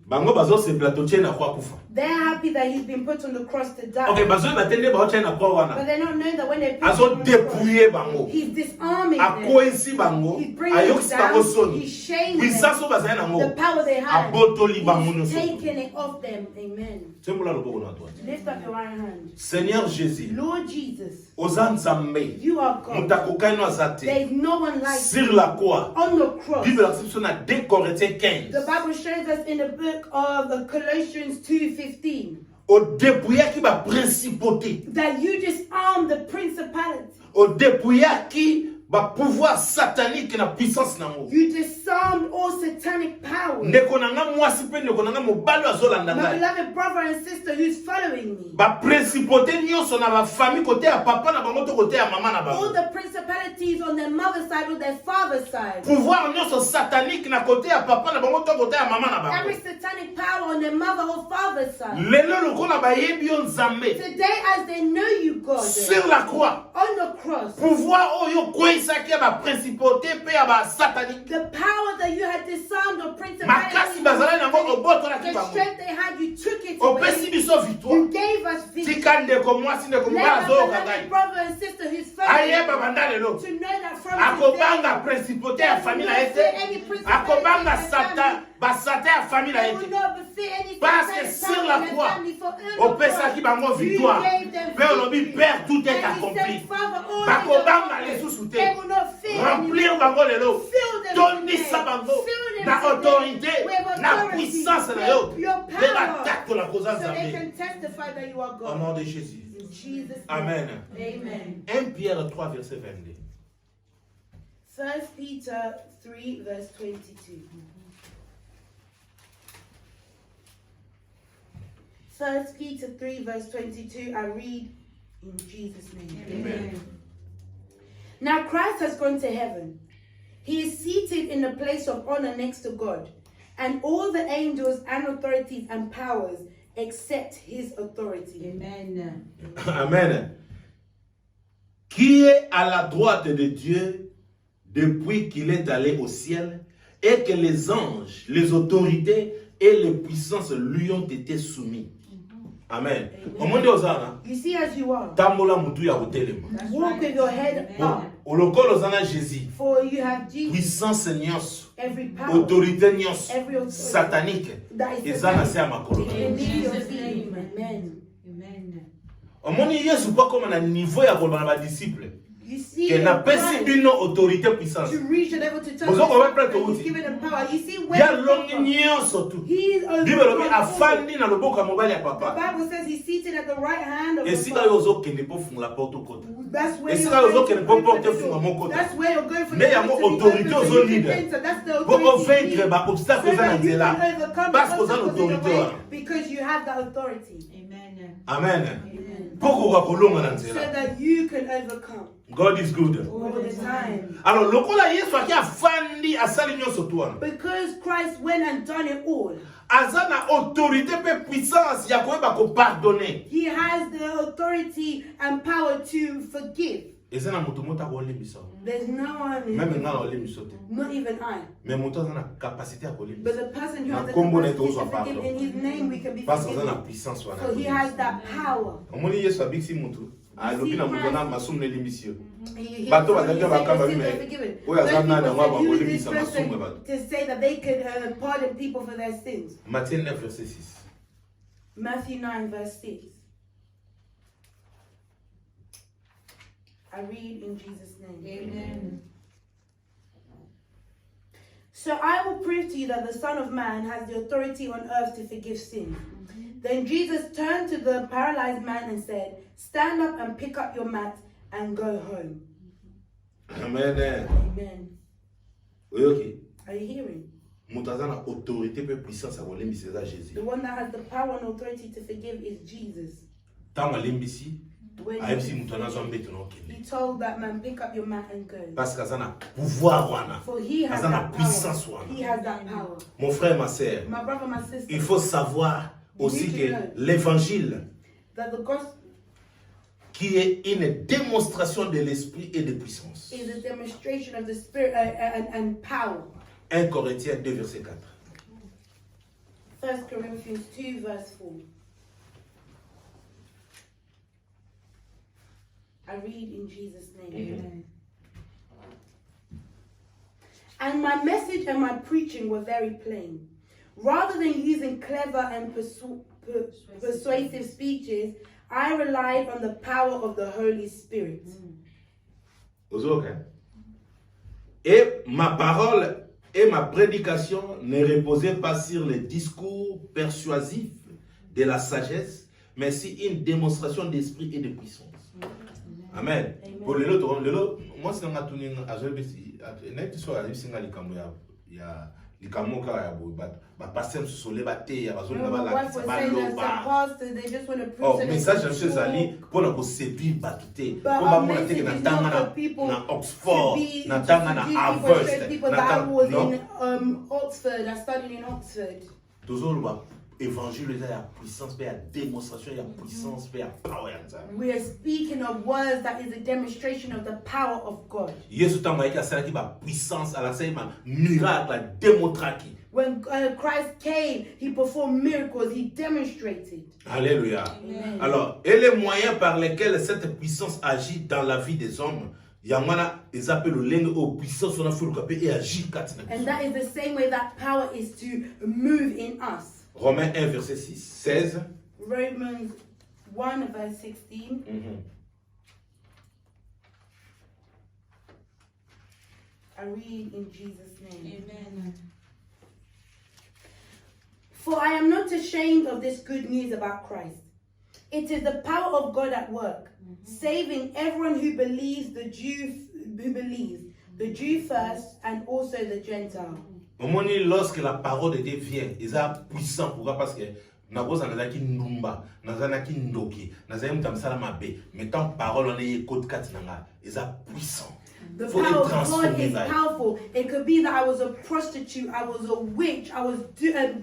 Bango bazo se plateau tient na croix kufa. They're happy that he's been put on the cross to die. OK, bazo batende ba tient na croix But wana. they don't know that when they put him Azo on the cross, dépouiller bango. he's disarming A them. koinsi bango. He's bringing Ayoksi them bango down. soni. He's shaming Puissance them. o bazali The nango. power they had, Abotoli bango he's nyonso. taking it off them. Amen. Sembola loboko na toi. Lift up your right hand. Seigneur Jésus, Lord Jesus, oza nzambe. you are God. Mutakokani azate. There is no one like you. Sur la croix. On the cross. Bible exception na 2 Corinthiens 15. The Bible shows us in the book of Colossians 2:15 Au dépouillé qui va principauté. that you disarm the principality. Au dépouillé qui va pouvoir satanique na puissance nango. You disarmed all satanic powers. Ndeko nanga mwasi pe ndeko nanga mobali azolanda My ngai. beloved brother and sister who's following me. Ba principauté nyonso na ba famille côté ya papa na bango to côté ya mama na All bango. the principalities on their mother's side or their father's side. Pouvoir nyonso satanique na côté ya papa na bango to côté ya mama na Every bango. satanic power on their mother or father's side. Lelo lokola bayebi yo nzambe. Today as they know you, God, Sur la croix. on the cross, Pouvoir oyo kwesaki ya ba principauté pe ya ba satanique. the power that you had disarmed the Makasi principalities, bazala nango oboto na the kibango. strength they had, you took it Opesi away. biso victoire. You gave us victory. Tika ndeko mwasi ndeko Let mobali our azoyoka beloved ngai. brother and sister who's following Ayeba banda lelo. to know that from Akobanga today, principauté ya famille na they ete. Akobanga satan, basata ya famille na they will ete. not befit any Parce que satanic sur power la in their croix, family, for on the opesaki cross, bango you victoire. gave them Pe olobi victory. Père, tout est And he accompli. said, Father, all is Bakobanga accomplished. lisusu They te. will not fear Remplir anymore. bango lelo. Fill them Tondisa today. bango. Fill them Na today autorité, with na authority, puissance na with yo. your Pe power, batakto la koza so they nzambe. can testify that you are Au God. nom de Jésus. In Jesus' name. Amen. Amen. 1 Pierre 3, verset 22. 1 Peter 3, verse 22. 1 Peter 3, verse 22, I read in Jesus' name. Amen. Now Christ has gone to heaven. He is seated in the place of honor next to God, and all the angels and authorities and powers accept his authority. Amen. Amen. Qui est à la droite de Dieu depuis qu'il est allé au ciel et que les anges, les autorités et les puissances lui ont été soumis. Amen. You see, as you are, Tambola mutu ya hotelema. walk with your head up, Olokolo zana Jésus. for you have Jesus, Puissance nyonso, every power, autorité nyonso, every authority satanique. that is Eza na se ya makolo. beneath your feet. Amen. Amen. Omoni Yesu kwa koma na niveau ya kolba na ba disciple. You see, Que na pesi Christ, bino autorité puissance. to reach the level to touch Bozo kwa wepre to he's uti. given him power. You see, Ya when longi nyonso tu. he is Bible lobi over. afandi na loboko ya mobali ya The papa. Bible says he's seated at the right hand of the Esika Father. yo ozokende po fungola porte kota. That's where Esika you're yo going ozokende to po open porte the funga door. moko. That's where you're going for Mais the ya door mo to be autorité open so ozo you can leader. enter. That's the Pour authority you vaincre need. ba obstacle So za na that you nzela. can overcome Parce the que oza na obstacles in your autorité way, wana. because you have that authority. Amen. Amen. Poko kwa kolonga na So nzela. that you can overcome God is good. all the time. Alors lokola Yesu aki afandi asali nyonso tu wana. Because Christ went and done it all. Aza na autorité pe puissance ya koyeba ko pardonner. He has the authority and power to forgive. Eza na moto mota ko limbisa. There's no one, Même nga na limbisa te. not even I. Mais moto aza na capacité ya ko But limbisa. the person who Na has the kombo na capacity etozo to forgive, pardon. in his name we can be Parce que aza na forgiven. puissance wana. So he has that power. Omoni Yesu abiksi mutu. Alobi na moto na masumu ne limbisio. He Bato said bazalaki your bakamba sins bime. are forgiven. Oyo aza Those nani people ngwa said, "Who is bakolimbisa this person masumu bato." to say that they could pardon people for their sins?" Matthieu 9 verset 6. Matthew 9 verse 6. I read in Jesus' name. Amen. So I will prove to you that the Son of Man has the authority on earth to forgive sins. Then Jesus turned to the paralyzed man and said, "Stand up and pick up your mat and go home." Amen. Amen. Oyoki. Are you hearing? Moto aza na autorité pe puissance ya kolimbisa eza Jésus. The one that has the power and authority to forgive is Jesus. Ntango alimbisi, When ayebisi moto wana azwa mbeto na he okende. told that man, "Pick up your mat and go." Parce que aza na pouvoir wana. For he has Aza na that puissance power. wana. He has that power. Mon frère, ma sœur, My brother, my sister, il faut savoir aussi que l'évangile, that the gospel qui est une démonstration de l'esprit et de puissance. is a demonstration of the spirit and power. 1 Corinthiens 2 verset 4. 1 Corinthians 2 verse 4. I read in Jesus' name. Amen. And my message and my preaching were very plain. Rather than using clever and persuasive speeches, I relied on the power of the Holy Spirit. Et ma parole et ma prédication ne reposaient pas sur les discours persuasifs de la sagesse, mais sur une démonstration d'esprit et de puissance. Amen. Pour le lot, moi c'est nga tuni azobisi net so ya bisinga likambo ya likambo ka ya bobat ba pasteur sosole ba te ya bazonga ba My wife was saying that some pastors, they just want to preach. Oh, and message they ya monsieur Zali pona ko séduire bato te. But Ko our ba mona message te na is tanga not na for people na Oxford, to be- na to tanga na seduce people, Harvard, straight people na that tanga was non. in Oxford. I studied in Oxford. Toujours ba évangile eza ya puissance pe ya démonstration ya puissance pe ya power ya Nzambe. We are speaking of words that is a demonstration of the power of God. Yesu tango ayaki asalaki ba puissance alasaki ma miracle ademontraki. When Christ came, he performed miracles, he demonstrated. Alléluia. Amen. Alors, et les moyens par lesquels cette puissance agit dans la vie des hommes, yamana ils appellent le lenge au puissance on a fait le capé et agit katina. And that is the same way that power is to move in us. Romains 1 verset 16. Romans 1 verse 16. I read in Jesus' name. Amen. For I am not ashamed of this good news about Christ. It is the power of God at work, saving everyone who believes, the Jew first, and also the Gentile. Momoni lorsque la parole de Dieu vient, ils sont puissants pourquoi parce que naboza nazaki ndumba, nazanaki ndoki, nazaki mutamsala mabe, mais tant parole on est côte katinanga, ils sont puissants. The Faut power être of God is transformé. powerful. It could be that I was a prostitute, I was a witch, I was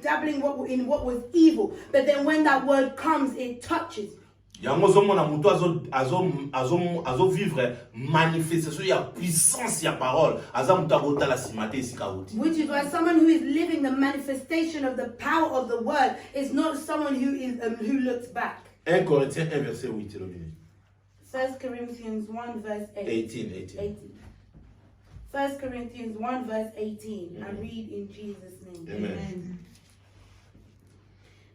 dabbling in what was evil. But then when that word comes, it touches. Yango zomona mutu azo vivre manifestation ya puissance ya parole. Aza mutu agota la simate esika uti. Which is why someone who is living the manifestation of the power of the word is not someone who looks back. 1 Corinthiens 1 verset 8. 1 Corinthians 1 verse 18. 1 Corinthians 1 verse 18. I read in Jesus' name. Amen.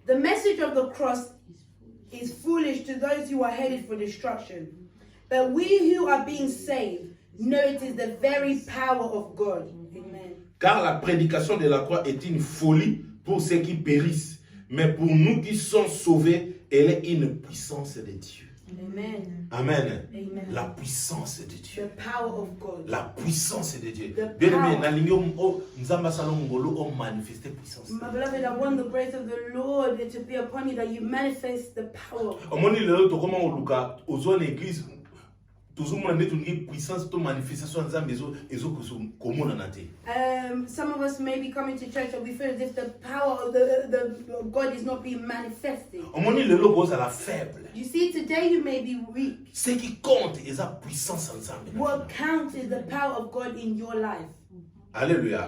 The message of the cross is foolish to those who are headed for destruction. But we who are being saved know it is the very power of God. Amen. Car la prédication de la croix est une folie pour ceux qui périssent. Mais pour nous qui sommes sauvés, elle est une puissance de Dieu. Amen. Amen. Amen. La puissance de Dieu. The power of God. La puissance de Dieu. The Bien aimé, power. na lingi nzamba salongolo o manifester puissance. My beloved, I want the grace of the Lord to be upon you, that you manifest the power of God. Omoni lelo to koma oluka ozo na église toujours mona ndetu ngi puissance to manifestation nzambe ezo komona na te. Some of us may be coming to church and we feel as if the power of the God is not being manifested. Omoni lelo boza la faible. You see, today you may be weak. Ce qui compte est la puissance nzambe. What counts is the power of God in your life. Alléluia.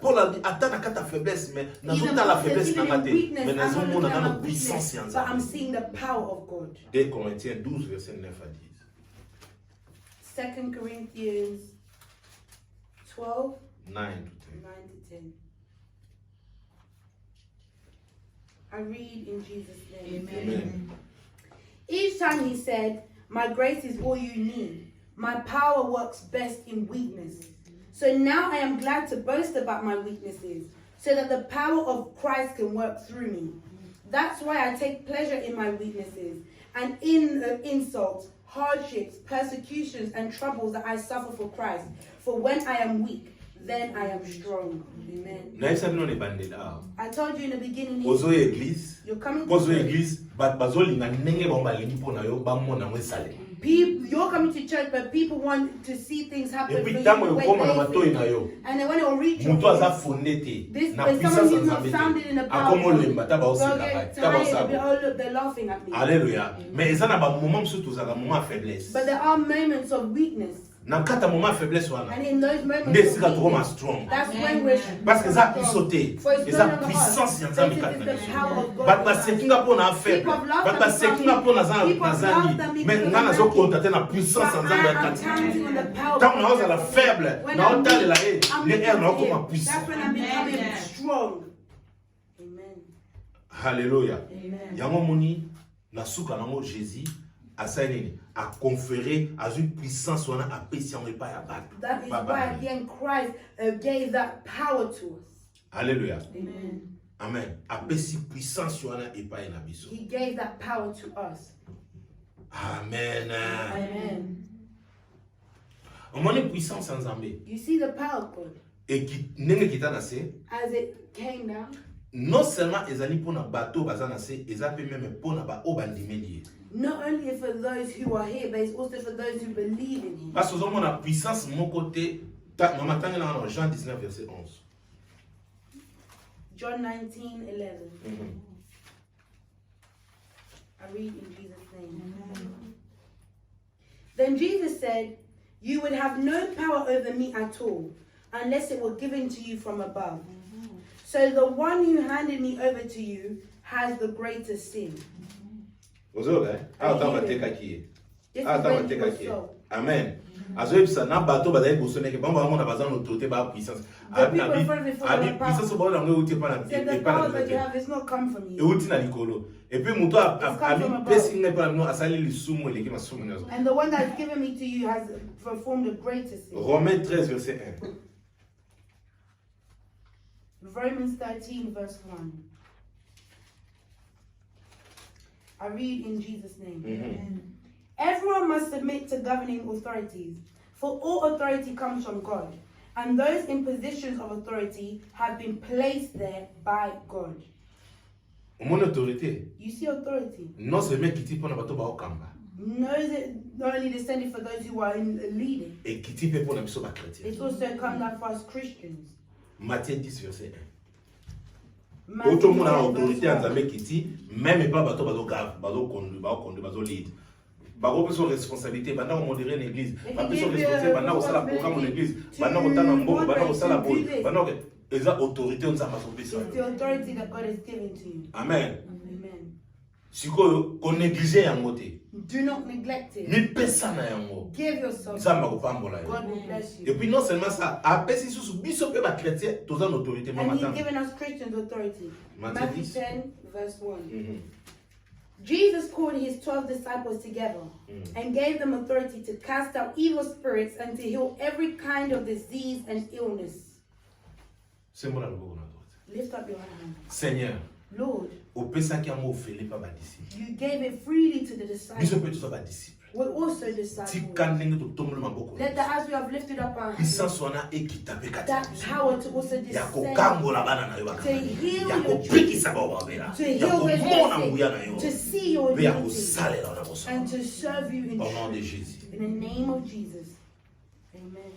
Paul a dit, attends à ta faiblesse, mais dans Even toute la though faiblesse even n'a in pas weakness, mais I'm dans un not monde looking at dans my la puissance weakness, but I'm nzambe. seeing the power of God. 2 Corinthiens 12 verset 9 à 10. 2 Corinthians 12, 9 9 to 10. I read in Jesus' name. Amen. Each time he said, "My grace is all you need. My power works best in weakness." So now I am glad to boast about my weaknesses, so that the power of Christ can work through me. That's why I take pleasure in my weaknesses and in insults, hardships, persecutions, and troubles that I suffer for Christ. For when I am weak, then I am strong. Amen. Naisa bino ne bandela. I told you in the beginning, Ozo église, you're coming ozo to church. église, bazolinga ndenge bomba lingi pona yo bamona mwesale. You're coming to church, but people want to see things happen Et for puis you tango the way yokoma na they matoi think. na yo. And then when it will reach you, Mutu aza fondé te. this Na there's puissance someone who's not nzambe founded te. in the power of Akomo God. lemba taba They'll osika get bai. Taba tired, osabo. oh look, they're laughing at me. Alléluia. Mais eza na ba moment musu tozala moment faiblesse. But there are moments of weakness. Na kata moment faiblesse wana. And in those moments Nde of sika tokoma weakness, strong. that's when we're Parce que eza strong. isoté. For it's Eza not on the puissance ya heart. nzambe This kati is na the biso. power of God. Bato basekinga mpo na faible. People have laughed Bato at me basekinga mpo na People have laughed at me mais because nga I'm nazokonta te na puissance ya But nzambe I am kati na counting biso. on the power of Ntango God. naozala faible, When I'm naotalela weak, ye, I'm le looking air to naokoma him. puissant. That's when I'm becoming Amen. strong. Amen. Alléluia. Amen. Yango moni na suka nango Jésus asali nini a conféré à une puissance wana apesi yango epai ya bato. That is why again Christ gave that power to us. Alléluia. Amen. Amen. Apesi puissance wana epai na biso. He gave that power to us. Amen. Amen. Omoni puissance ya Nzambe. You see the power of God Ndenge kita na se, as it came down. non seulement ezali pona bato baza na se, eza pe même pona ba o bandimeli ye. Not only for those who are here, but it's also for those who believe in Him. Parce que ozomona puissance moko te, mama tangi na Jean 19 verset 11. John 19:11. I read in Jesus' name. Then Jesus said, "You would have no power over me at all, unless it were given to you from above. So the one who handed me over to you has the greater sin." Ozoga, bateka ki. This is Bateka when he ki. was Amen. Azoyebisa na bato bazali bosoneke bango bango na baza na autorité ba puissance. people in front of it for Abi the power. puissance ba na ngo uti pa na Said the power that you have is not come from e you. uti na likolo. Et puis muto come abi from above. pesi ngai pa no asali lisumu eleki masumu nazo. And the one that is given me to you has performed a greater sin. Romains 13 verset 1. Romans 13 verse 1. I read in Jesus' name. Everyone must submit to governing authorities, for all authority comes from God, and those in positions of authority have been placed there by God. Mon autorité, You see authority. non seulement kiti pona bato ba okamba. No, is not only descended for those who are in leading, Et qui type pour la mission chrétien. it's also come down for us Christians. Matthieu 10 verset 1. Matthew Tout le monde a 10, autorité verse en 1. Zambie qui dit même pas bateau bateau conduire bateau lead. Bako son responsabilité pendant on modérer l'église. Bako son responsabilité pendant on sala programme en église. Pendant on tana mbo, pendant on sala boule. Pendant que les autorités on s'en passe au It's the authority that God has given to you. Amen. Amen. Si qu'on néglige yango te. Do not neglect it. Mi pesa na yango. Give yourself. Nzamba ko pambola yo. God will bless Et you. puis non seulement ça, après si sous biso pe ba chrétien, tous en autorité And He's matin. given us Christians authority. Matthew Matthew 10. 10, verse 1. Jesus called his 12 disciples together and gave them authority to cast out evil spirits and to heal every kind of disease and illness. C'est moi la loboko na droite. Lift up your hand. Seigneur, Lord, opesa ki yango ofele pa ba disciple. you gave it freely to the Biso disciples. pe tous ba disciple. We're also disciples. Tika ndenge to tombola maboko. Let that as we have lifted up our hands, Puissance wana ekita pe kati. that power to also Ya descend, kokambola bana na yo to bakana. heal Ya your kopikisa ba obabela. to Ya heal where komona you're nguya na sick, yo. to see your Pe ya unity, kosalela na boso. and to serve you in Au nom de truth. Jésus. In the name of Jesus. Amen.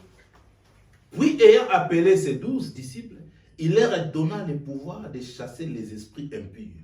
Puis ayant appelé ses 12 disciples, il leur donna le pouvoir de chasser les esprits impurs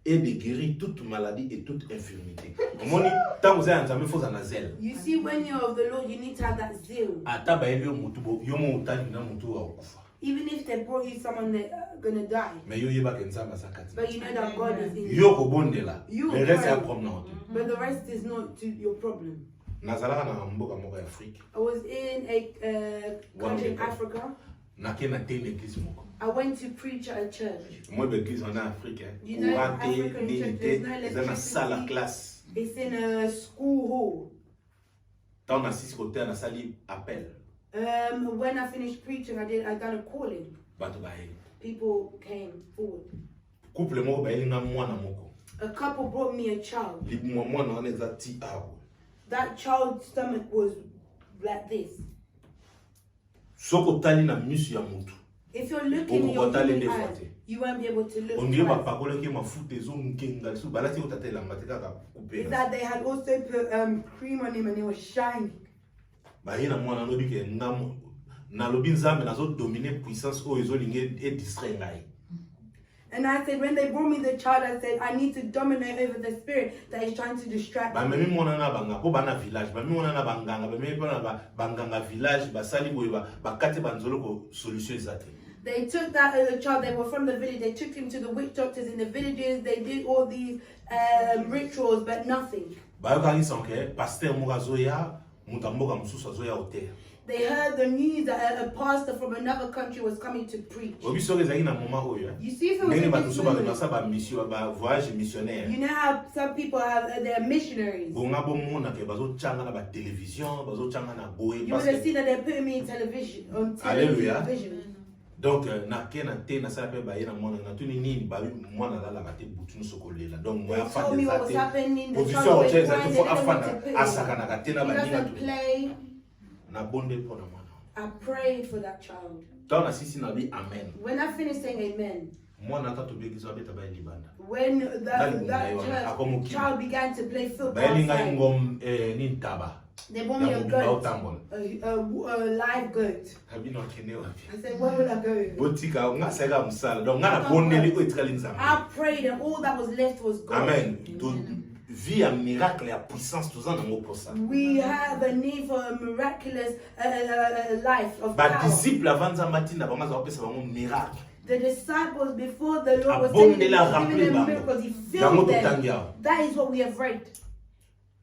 et de guérir toute maladie et toute infirmité. Omoni, tant vous êtes ensemble, il faut en zèle. You see, when you're of the Lord, you need to have that zeal. Ata ba elio mutu bo, yo mo utani na mutu wa okufa. Even if they brought you someone that's gonna die, Mais yo yeba ke nzamba sakati. but you know that God is in you. Yo ko bondela. You Le reste pray. ya comme na oto. But the rest is not to your problem. Nazalaka na mboka moko ya Afrique. I was in a country in Africa. Nake na te l'église moko. I went to preach at a church. Moi l'église en Afrique. You know, Courant te, African church, there's no eza na salle à electricity. classe. It's in a school hall. Tant na sisi côté na sali appel. When I finished preaching, I done a calling. Bato ba eli. People came forward. Couple moko ba eli na mwana moko. A couple brought me a child. Li mwana wana eza ti awo. That child's stomach was like this. Soko tali na misu ya mutu. If you're looking in your human eyes, you won't be able to look. On dirait ba twice. pakolo ke mafuta ezo nkenga so balati ko tatela mateka ka couper. Is that they had also put cream on him and it was shining. Ba yena mwana no bi ke ngam na lobi nzambe nazo dominer puissance o ezo linge e distraire ngai. And I said, when they brought me the child, I said, I need to dominate over the spirit that is trying to distract Ba me. memi mwana na banga po bana village, ba memi mwana na banganga, ba memi mwana banganga village, ba sali boye ba kate banzolo ko solution ezate. They took that child, they were from the village, they took him to the witch doctors in the villages, they did all these rituals, but nothing. Ba yokangi sanke pasteur moko azoya, mutu mboka mususu azoya hotel. They heard the news that a pastor from another country was coming to preach. Obi soki ezali na moment oyo. You see, if it was Ndenge in bato this so ba moment, remasa ba mission ba voyage missionnaire. you know how some people have, they're missionaries. Bonga bomona ke bazo changa na ba télévision, bazo changa na boye You parce would have que seen that they're putting me in television, on Alléluia. television. donc na ke na te na sala pe ba yena mona na tuni nini ba mona la ba te butu no sokolela. Donc moi They afa told me what was de happening, the position child o was cheza crying, tu they fo didn't want to afana put him. asaka na katena He ba ninga doesn't tu. play. Na bonde po na mwana. I prayed for that child. Tant na sisi na bi amen. When I finished saying amen, Mwana ata to begizo abeta ba libanda. when Dali that mungai wana, church, child began to play football Ba elinga outside, ngom ni taba. they brought me Ya a mobimba goat, otambola. a live goat. Habino akene wapi. I said, where will I go? Botika nga sega msala. Donc nga na bondeli ko etikali nzambe. I prayed and all that was left was God. Amen. To vie ya miracle ya puissance tozana ngo posa. We have a need for a miraculous life of Ba power. disciple avant nzamba tinda ba maza opesa bango miracle. The disciples before the Lord was Abondela sending them, rappeler giving them bango. miracles, He Yango filled totangi them. awa. That is what we have read.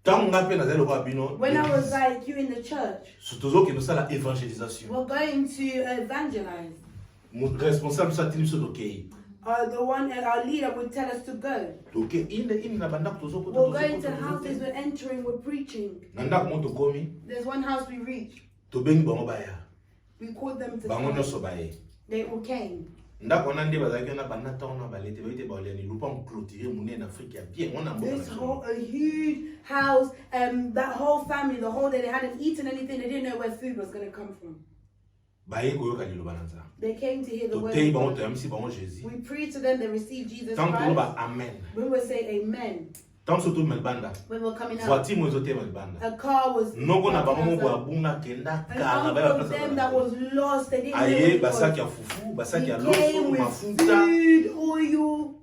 Tango nga pe nazali kwa bino. When I was like you in the church, Surtout que nous sala évangélisation. we're going to evangelize. Mon responsable sa tini so dokei. The one, our leader would tell us to go. Donc ine na banda tozo ko We're going to houses, we're entering, we're preaching. Nanda ko moto komi There's one house we reached. to bengi bango baya. We called them to Bango come. nyoso baye. They all came. Ndako na nde bazaki na banda taona balete bayite baoleni lupa clôturer mune na Afrique ya bien on a This whole, a huge house, that whole family, the whole day, they hadn't eaten anything, they didn't know where food was going to come from. baye koyoka liloba na nzambe. They came to hear the word Totei of bango God. toyamisi bango Jésus. We preached to them, they received Jesus Tant Christ. toloba amen. We would say amen. Tant surtout Melbanda. when we were coming out. Voiture moi zoté Melbanda. A car was. Nongo na bango parked mo outside. bunga kenda An kara ba uncle of them that was lost, they didn't know where aye he basaki ya was. fufu, basaki He ya came loso, with mafuta. food, oil.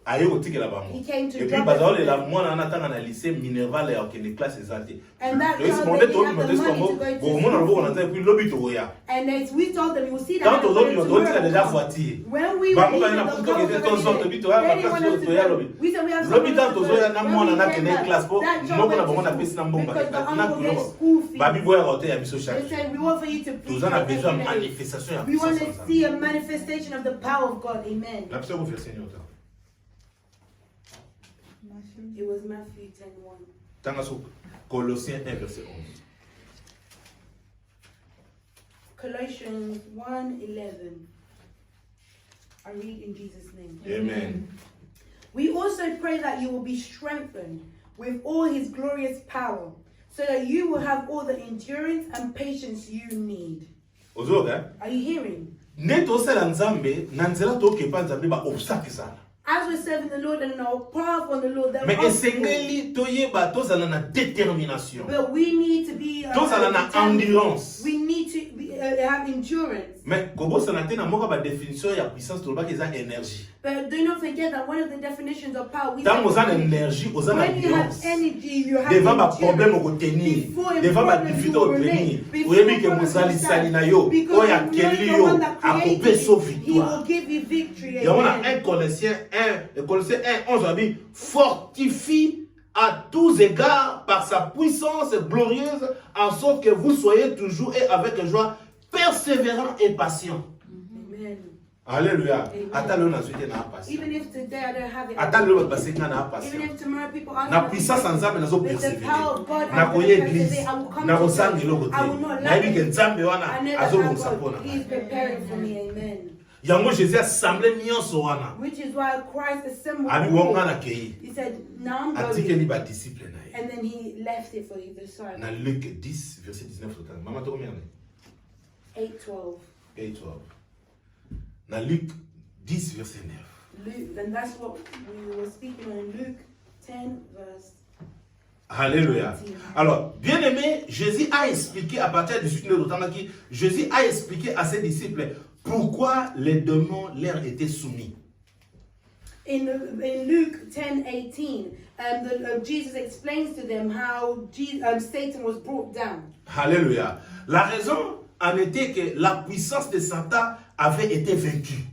Aye kotikela bango. He came to Et puis drop bazao it. la mwana anatanga na lycée Minerval ya okende classe ezate. And that Loisi child, monde they to didn't have monde the money ko to go bo to mona school. bo na ta puis lobi to ya. And as we told them, you will see that. Tant to lobi tomorrow to tika déjà come. voiture. When we Bango were ba na leaving, puto the ke girls ton already sorte there. bito ya They ba didn't want kasi us to to ya go. lobi. We said we have Lobi somewhere tant to to go. zo ya na When mwana we na came kende back, classe po. that child Noko na went bango to na pesi na school mbonga. because the Na uncle gave kulo. school fees. Babi boya hotel ya biso They chaque. said we want for you to preach Tozana every besoin day. manifestation ya We want puissance. to see a manifestation of the power of God. Amen. La puissance verset nyota. It was Matthew 10:1. Tanga so Colossiens 1 verset 11. Colossians 1:11. I read in Jesus' name. Amen. We also pray that you will be strengthened with all his glorious power, so that you will have all the endurance and patience you need. Ozoga. Are you hearing? Neto sala nzambe na nzela to kepa nzambe ba obstacle sana. As we're serving the Lord and in our path on the Lord, there Mais are obstacles. esengeli toyeba tozala na détermination. But we need to be Tozala na determined. endurance. We need to have endurance. Mais kobosana te na moka ba définition ya puissance tolobaki eza énergie. But do not forget that one of the definitions of power, we Tant say oza na énergie, oza na when you have endurance. energy, you have Devant ba endurance. problème au retenir, Before a devant ba problem, difficulté you au will retenir. relate. Before Oyebi ke a problem, mosali you sali na stand. yo, Because oya you know keli the yo, one that created akope so you. He victoire. will give you victory. Et on a Amen. 1 Colossiens 1, 11, on dit fortifie à tous égards par sa puissance glorieuse, en sorte que vous soyez toujours et avec joie, persévérant et patient. Amen. Alléluia. Amen. Attends le nazuite na patient. Even if today I don't have it, Attends le passé na even patient. if tomorrow people ask Na me, puissance ensemble nazo with the power of God, persévérer. Na I will koye persevere. église. I will come Na to kosangi church. lokote. I will not Na lack yebi ke it. nzambe wana I never azo have bokisa God. pona. He is preparing for me. Amen. Yango Jésus assemblé nyonso wana. Which is why Christ assembled. Abi all. wonga na kei. He said, now I'm going. Atikeli ba disciple na ye. And then he left it for his disciples. Na Luc 10 verset 19 total. Maman to combien? 8:12. 8:12. Na Luc 10 verset 9. Luke, and that's what we were speaking on Luke 10 verse. Alléluia. Alors, bien aimé, Jésus a expliqué à partir du suite de l'Otangaki, Jésus a expliqué à ses disciples pourquoi les démons leur étaient soumis. In Luke 10:18, Jesus explains to them how Satan was brought down. Alléluia. La raison en était que la puissance de Satan avait été vaincue.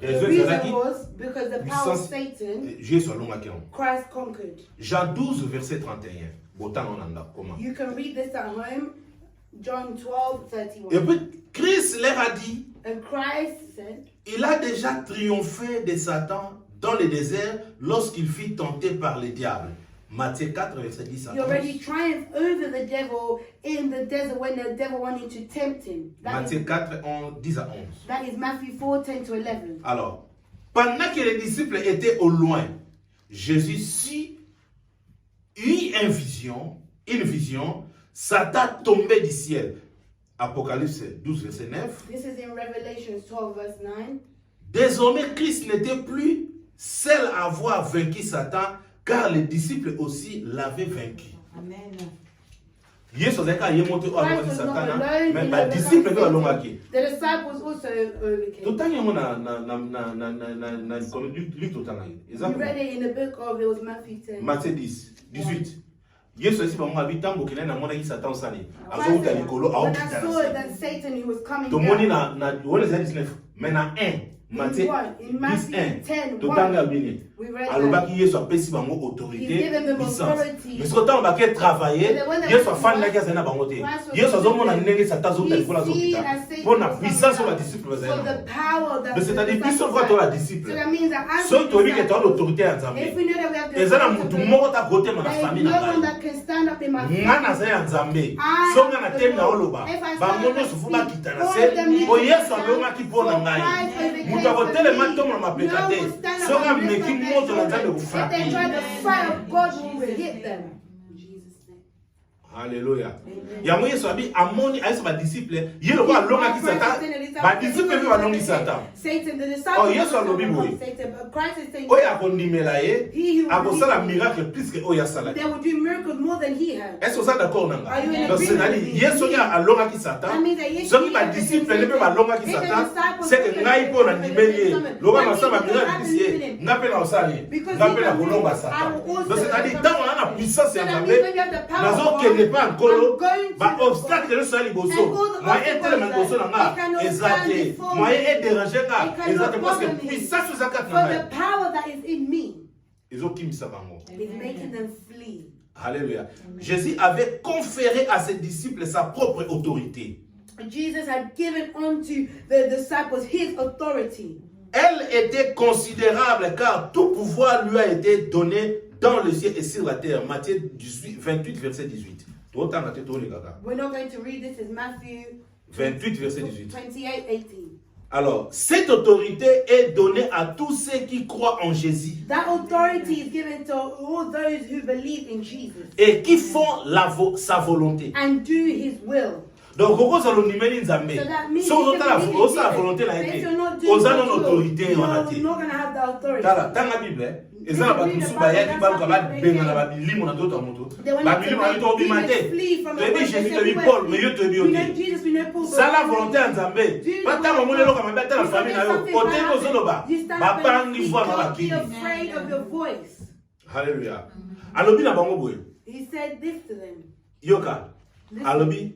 The reason was because the power of Satan, Christ conquered. Jean 12, verset 31. You can read this at home. John 12:31. Et puis, Christ leur a dit, And Christ said, il a déjà triomphé de Satan dans le désert lorsqu'il fut tenté par le diable. Matthieu 4, verset 10 à 11. he already triumphed over the devil in the desert when the devil wanted to tempt him. Matthieu 4, 10 à 11. That is Matthew 4:10-11. Alors, pendant que les disciples étaient au loin, Jésus eut une vision, Satan tombait du ciel. Apocalypse 12, verset 9. This is in Revelation 12, verse 9. Désormais, Christ n'était plus seul à avoir vaincu Satan, car les disciples aussi l'avaient vaincu. Amen. Yesu azalaka ye moto oyo Christ alongaki was not Satana, alone mais in badisciple mpe overcoming balongaki. Satan. The disciples also overcame. Totangi yango na Luc totangi. Eza We read it in the book of, it was Matthew 10. Matthieu 10, 18. Yesu asi bango abi ntango okende namonaki Satan osali azowuta likolo When I aokita saw na se. that Satan, he was coming Tomoni down. na wana eza 19 mais na 1 Matthieu In Matthew 10, totanga bini we read that. alobaki Yesu apesi bango He's autorité given them puissance. authority. Mais soki ntango bake travailler But when they Yesu went to afandaki work, azali na bango te. Christ was Yesu azomona given ndenge Satan azowuta He's likolo seen azokita as Satan mpo na was puissance oyo coming badisciple down. bazali For the nango. power that Donc c'est-à-dire the biso disciples kwa tola had. disciple. So that means that as Soki toyebi ke disciples, toa l'autorité ya if Nzambe. we know that we have the Eza na authority mutu of God, moko takotema na there is famille no na one ngai. that can stand up in my Nga family. naza ya Nzambe. I So nga am na the temi na Lord. oloba. If I Bango stand up nyonso and fo speak, bakita na all se. of them need Po to Yesu stand. alongaki mpo na For ngai. Christ overcame Mutu for akotelema me. ntongo na mapeka No te. one will stand up Soki and lift ameki up moto na their Nzambe children. If they kofrape. try, the fire of God will hit them. In Jesus' name. Alléluia. Yango yesu abi amoni ayesa ba disciple ye lo ba longa ki Satan ba disciple bi ba longa Satan. Satan, the disciple. Oh yesu alobi boye. Satan, but Christ is saying. Oya kondimela ye akosala miracle plus que oya sala. They will do miracles more than he has. Est-ce que vous êtes d'accord nanga? Are you in Donc c'est agreement? dire yesu ya alonga ki Satan. Soki ba disciple ne pe ba longa ki Satan, c'est que ngai po na ndimeli loba masaba miracle ici. Ngape na osali. Ngape na kolomba Satan. Donc c'est dire tant on a la puissance ya Nzambe. Nazo kende pa nkolo ba obstacle le sali boso. Moi etele mangoso nanga ezate. Moi et déranger nga ezate parce que puissance za For katana. the power that is in me Ezokimisa bango. is making them flee. Alléluia. Jésus avait conféré à ses disciples sa propre autorité. Jesus had given unto the disciples his authority. Elle était considérable car tout pouvoir lui a été donné dans le ciel et sur la terre. Matthieu 28, verset 18. We're not going to read this. It's Matthew 28, verset 18. 28:18. Alors, cette autorité est donnée à tous ceux qui croient en Jésus That authority is given to all those who believe in Jesus et qui font sa volonté. and do his will. Donc, on va nimeli nzambe. So that means Si on a la volonté na if été, you're not doing on a God's une will, autorité en you're été. not going to have the authority. Tala, tanga Bible, eza na bato musu bayaki baluka babenga na babilimo na toto moto. Babilimo na to bimate. Toyebi Jésus, toyebi Paul, mais yo toyebi We know ote. Jesus, we know Paul. Sala volonté ya Nzambe. Batanga molelo kama bata na famille na yo. Ote ko zoloba. Babangi voix na Be bakini. afraid of your voice. Hallelujah. Alobi na bango boye. He said this to them. Yoka. Alobi.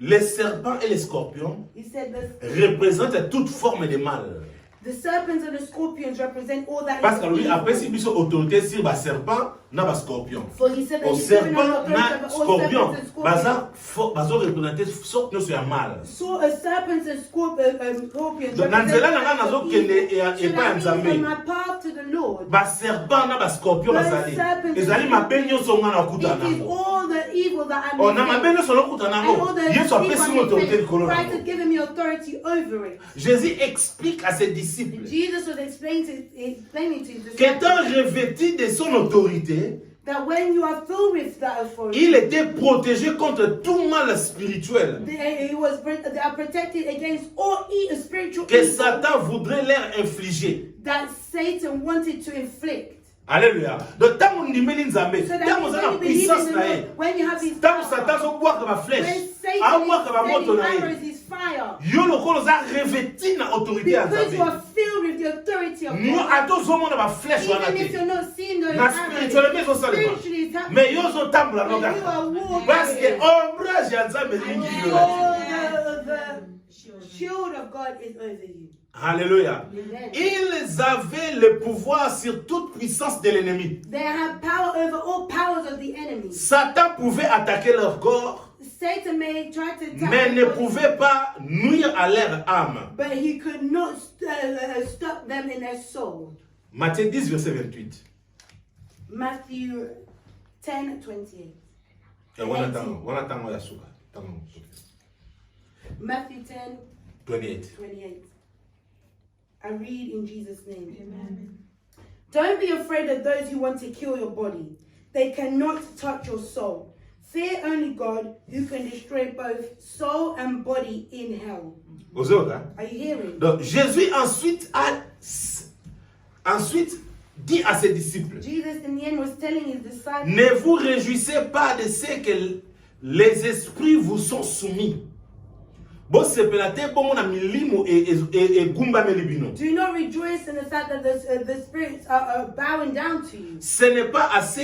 Les serpents et les scorpions He said représentent toute forme de mal. the serpents and the scorpions represent all that. Parce que lui, après, si nous autorité sur les serpents, na ba scorpion. For he said that Au he's given us serpent, authority na over all scorpion. serpents and scorpions. Bazo représenter sorte nous sur mal. So serpents and scorpions. Donc, dans cela, na nazo kende et pas nzambe. on my path to the Lord. Ba serpent na ba scorpion bazali. Ezali mabenyo songa na kuta It is na. all the evil that I On a mabenyo songa kuta na. and all the Yesu apesi mo autorité likolo na. Christ has given me authority over it. Jésus explique à ses disciples Jesus was explaining to his qu'étant disciples revêtu de son autorité, that when you are filled with that authority, il était protégé contre tout mal spirituel they are protected against all spiritual que evil Satan voudrait leur infliger. that Satan wanted to inflict. Alléluia. Donc, tant qu'on dit Nzambe, So that tant qu'on means a la when you believe puissance in the na Lord, ye, when you have his tant que power, Satan so boire comme when flèche, a Satan boire comme moto is na sending ye, arrows, his fire, yo lokolo za revêtu na autorité ya because you Nzambe. are filled with the authority of Nous God. atozomona ba flèche wana Even if te. you're not seeing those Na arrows, spirituellement ezosalema. spiritually it's happening. Mais yo zo tambola no When you kaka. are walking, Parce que ombrage ya Nzambe lingi yo na te. the shield of God is over you. Alléluia. Amen. Ils avaient le pouvoir sur toute puissance de l'ennemi. They have power over all powers of the enemy. Satan pouvait attaquer leur corps, Satan may try to attack mais ne their body, pouvait pas nuire à leur âme. but he could not stop them in their soul. Matthieu 10, verset 28. Matthew 10:28. Matthew 10:28. I read in Jesus' name. Amen. Don't be afraid of those who want to kill your body. They cannot touch your soul. Fear only God, who can destroy both soul and body in hell. Are you hearing? Donc Jésus ensuite dit à ses disciples, Jesus in the end was telling his disciples, ne vous réjouissez pas de ce que les esprits vous sont soumis. do not rejoice in the fact that the spirits are bowing down to you. Ce n'est pas ce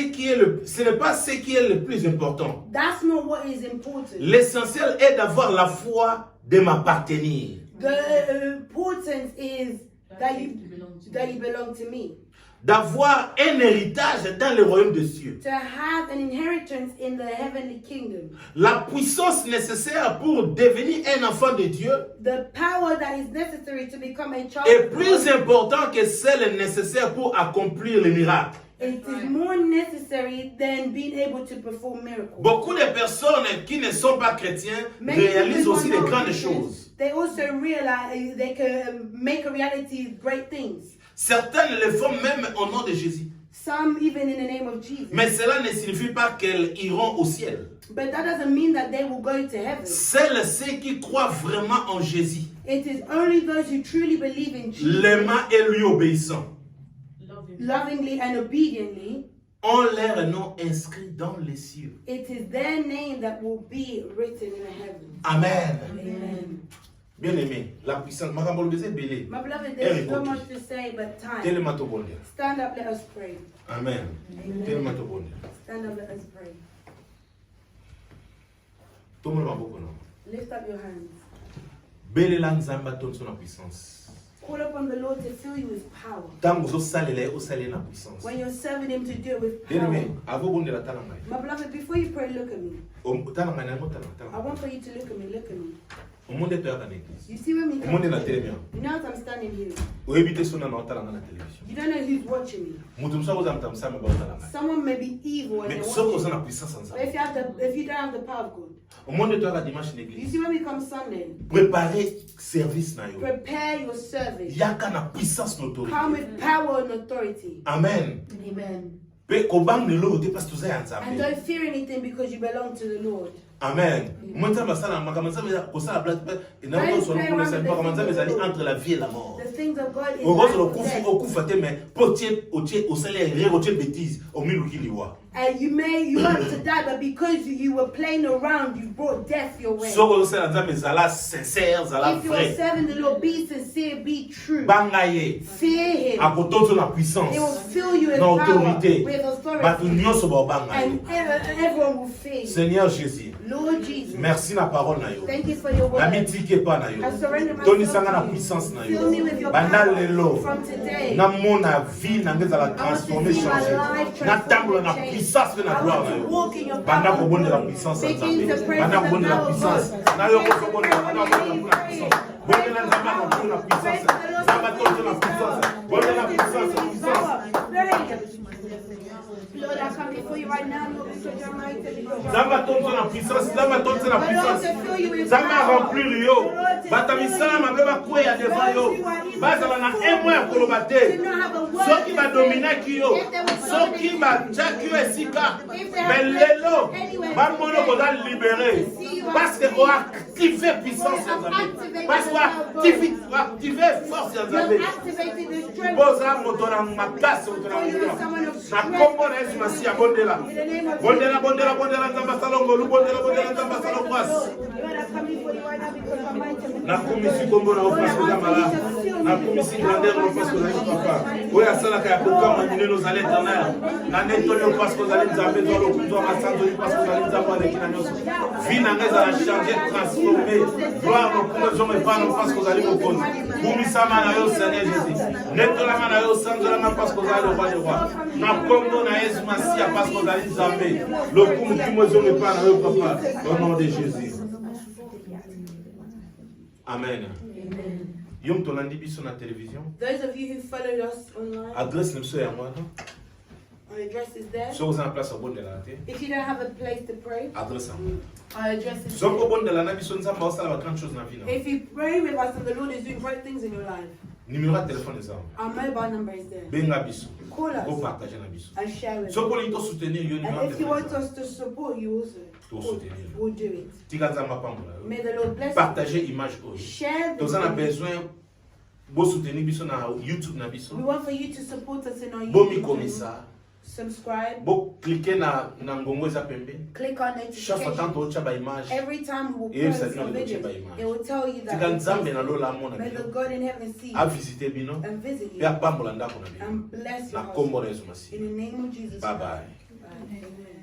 qui est le plus important. That's not what is important. L'essentiel est d'avoir la foi de m'appartenir. The importance is that you belong to me. D'avoir un héritage dans le royaume des cieux. To have an inheritance in the heavenly kingdom. La puissance nécessaire pour devenir un enfant de Dieu The power that is necessary to become a child est of plus God, important que celle nécessaire pour accomplir les miracles. it is more necessary than being able to perform miracles. Beaucoup de personnes qui ne sont pas chrétiens Many réalisent people aussi are de not grandes Christians. choses. They also realize they can make a reality great things. Certains le font même au nom de Jésus. Some even in the name of Jesus. Mais cela ne signifie pas qu'elles iront au ciel. But that doesn't mean that they will go to heaven. Seuls ceux qui croient vraiment en Jésus, It is only those who truly believe in Jesus, l'aimant et lui obéissant, lovingly and obediently, ont leur nom inscrit dans les cieux. it is their name that will be written in the heavens. Amen. Amen. Bien aimé, la puissance. Makambo bese belé. My beloved, there's so much to say, but time. Tellement to bonde. Stand up, let us pray. Amen. Tellement to bonde. Stand up, let us pray. Tout le monde beaucoup non. Lift up your hands. Belé la nzamba ton son puissance. Call upon the Lord to fill you with power. Tant vous salele au salé na puissance. When you're serving Him to do it with Bien power. aimé, avant bonde la talanga. My beloved, before you pray, look at me. Talanga na mo I talanga. want for you to look at me. Look at me. Au monde to yaka na église. You see when we Au come monde na to télévision. you know as I'm standing here, Au éviter son na talanga na télévision. you don't know who's watching me. Mutu msa ko zamta msa me ba talanga. Someone may be evil and Mais they're soko watching. na puissance en But ça. if you don't have the power of God, Au monde to yaka dimanche na you église. see when we come Sunday, Préparer service na yo. prepare your service. Yaka na puissance Come n'autorité. with power and authority. Amen. Amen. Pe ko bang ne lo te parce que ça And nzambe. don't fear anything because you belong to the Lord. Amen. Monta basala makamanza ko sala place na ko so ko sa pas kamanza bezali entre la vie et la mort. The things of God is Au rose le life and death. kufa te mais potier au salaire rerotier bêtise au milu kiliwa. And you want to die, but because you were playing around, you brought death your way. So ko sala nzambe zala sincère, zala If you're vrai. serving the Lord, be sincere, be true. Bangaye. Fear Him. Akotonzo na puissance. It will fill you with Na power, autorité. with authority. Batu nyonso ba bangaye. And everyone will fear you. Seigneur Jésus. Lord Jesus, Merci na parole na yo. thank you for your Na word. mitike pa na yo. I surrender myself Toni sanga na to you. puissance na Fill me with yo. your Banda power lelo. from today. Na mona vie na ngeza la I want to transformer see my changer. life Na tambola transformed na and changed. puissance pe na I gloire want na to yo. walk in your Banda ko power. bonde la puissance ya Begin Nzambe. to praise Banda ko the bonde la power of puissance. God. Na yo ko Praise bonde the na Lord, puissance. Bonde na Nzambe ko bonde la puissance. Nzambe to na puissance. Bonde la puissance, puissance. Lord, I come before you right now, Lord, because you're mighty. Nzambe to na puissance, Nzambe to na But puissance. also fill you with Nzambe a power. remplir yo. Batamisala mabe bakweya devant yo. Bazala na un mois ya koloba te. Soki badominaki yo. Soki batiaki yo esika. Mais lelo bamono koza libéré. Parce que o activé puissance ya Nzambe. Parce que o activé force ya You've Nzambe. activated the strength. Boza moto na makasi moto na moto. Na kombo na Yesu Masiya bondela. Bondela bondela bondela Nzambe salongo bondela bondela Nzambe salongo. Lord, I come before you right now because I'm mighty. Na komisi kombo na ofasi koza mala. Na komisi grandeur na ofasi koza yi papa. Oya sala kaya kokama mineno zale éternel. Na netoli ofasi koza li Nzambe zolo kuzwa masanzo yi ofasi koza li Nzambe aleki na nyonso. Vie na ngai ezala changer, transformer. Gloire na kuma zongo epana ofasi koza li mokonzi. Bumisama na yo Seigneur Jésus. Netolama na yo sanzolama ofasi koza li roi de roi. Na kombo na Yesu Masiya ofasi koza li Nzambe. Lokumu kimo zongo epana yo papa. Au nom de Jésus. Amen. Yom tolandi biso na télévision. Those of you who followed us online, Adresse na biso ya mwana. our address is there. So oza na place obondela te. If you don't have a place to pray, Adresse yango. our address is Soko there. obondela na biso nzambe osala ba grande chose na vie na. If you pray with us and the Lord is doing great things in your life, Numéro ya téléphone eza. our mobile number is there. Benga biso. Call Ko us partager na biso. and share with us. Soko linto soutenir yo numéro. And if you want us to support you also, To soutenir. we'll do it. Tika nzambe pambola yo. May the Lord bless you. Partager image oyo. Share Toza na this. besoin bo soutenir biso na YouTube na biso. We want for you to support us in our Bo mi YouTube channel. komisa. Subscribe. Bo cliquer na ngongo eza pembeni. Click on Chaque fois notification. tant ocha ba image. Every time we will Et post ça a dit, on video, est au it will tell you Tika that. nzambe na lola mona May the bino. God in heaven see A you visiter bino. and visit Pe you apambola ndako na bino. and bless your Na house. kombo na Yesu Masiya. In the name of Jesus. Bye Christ. bye. Amen.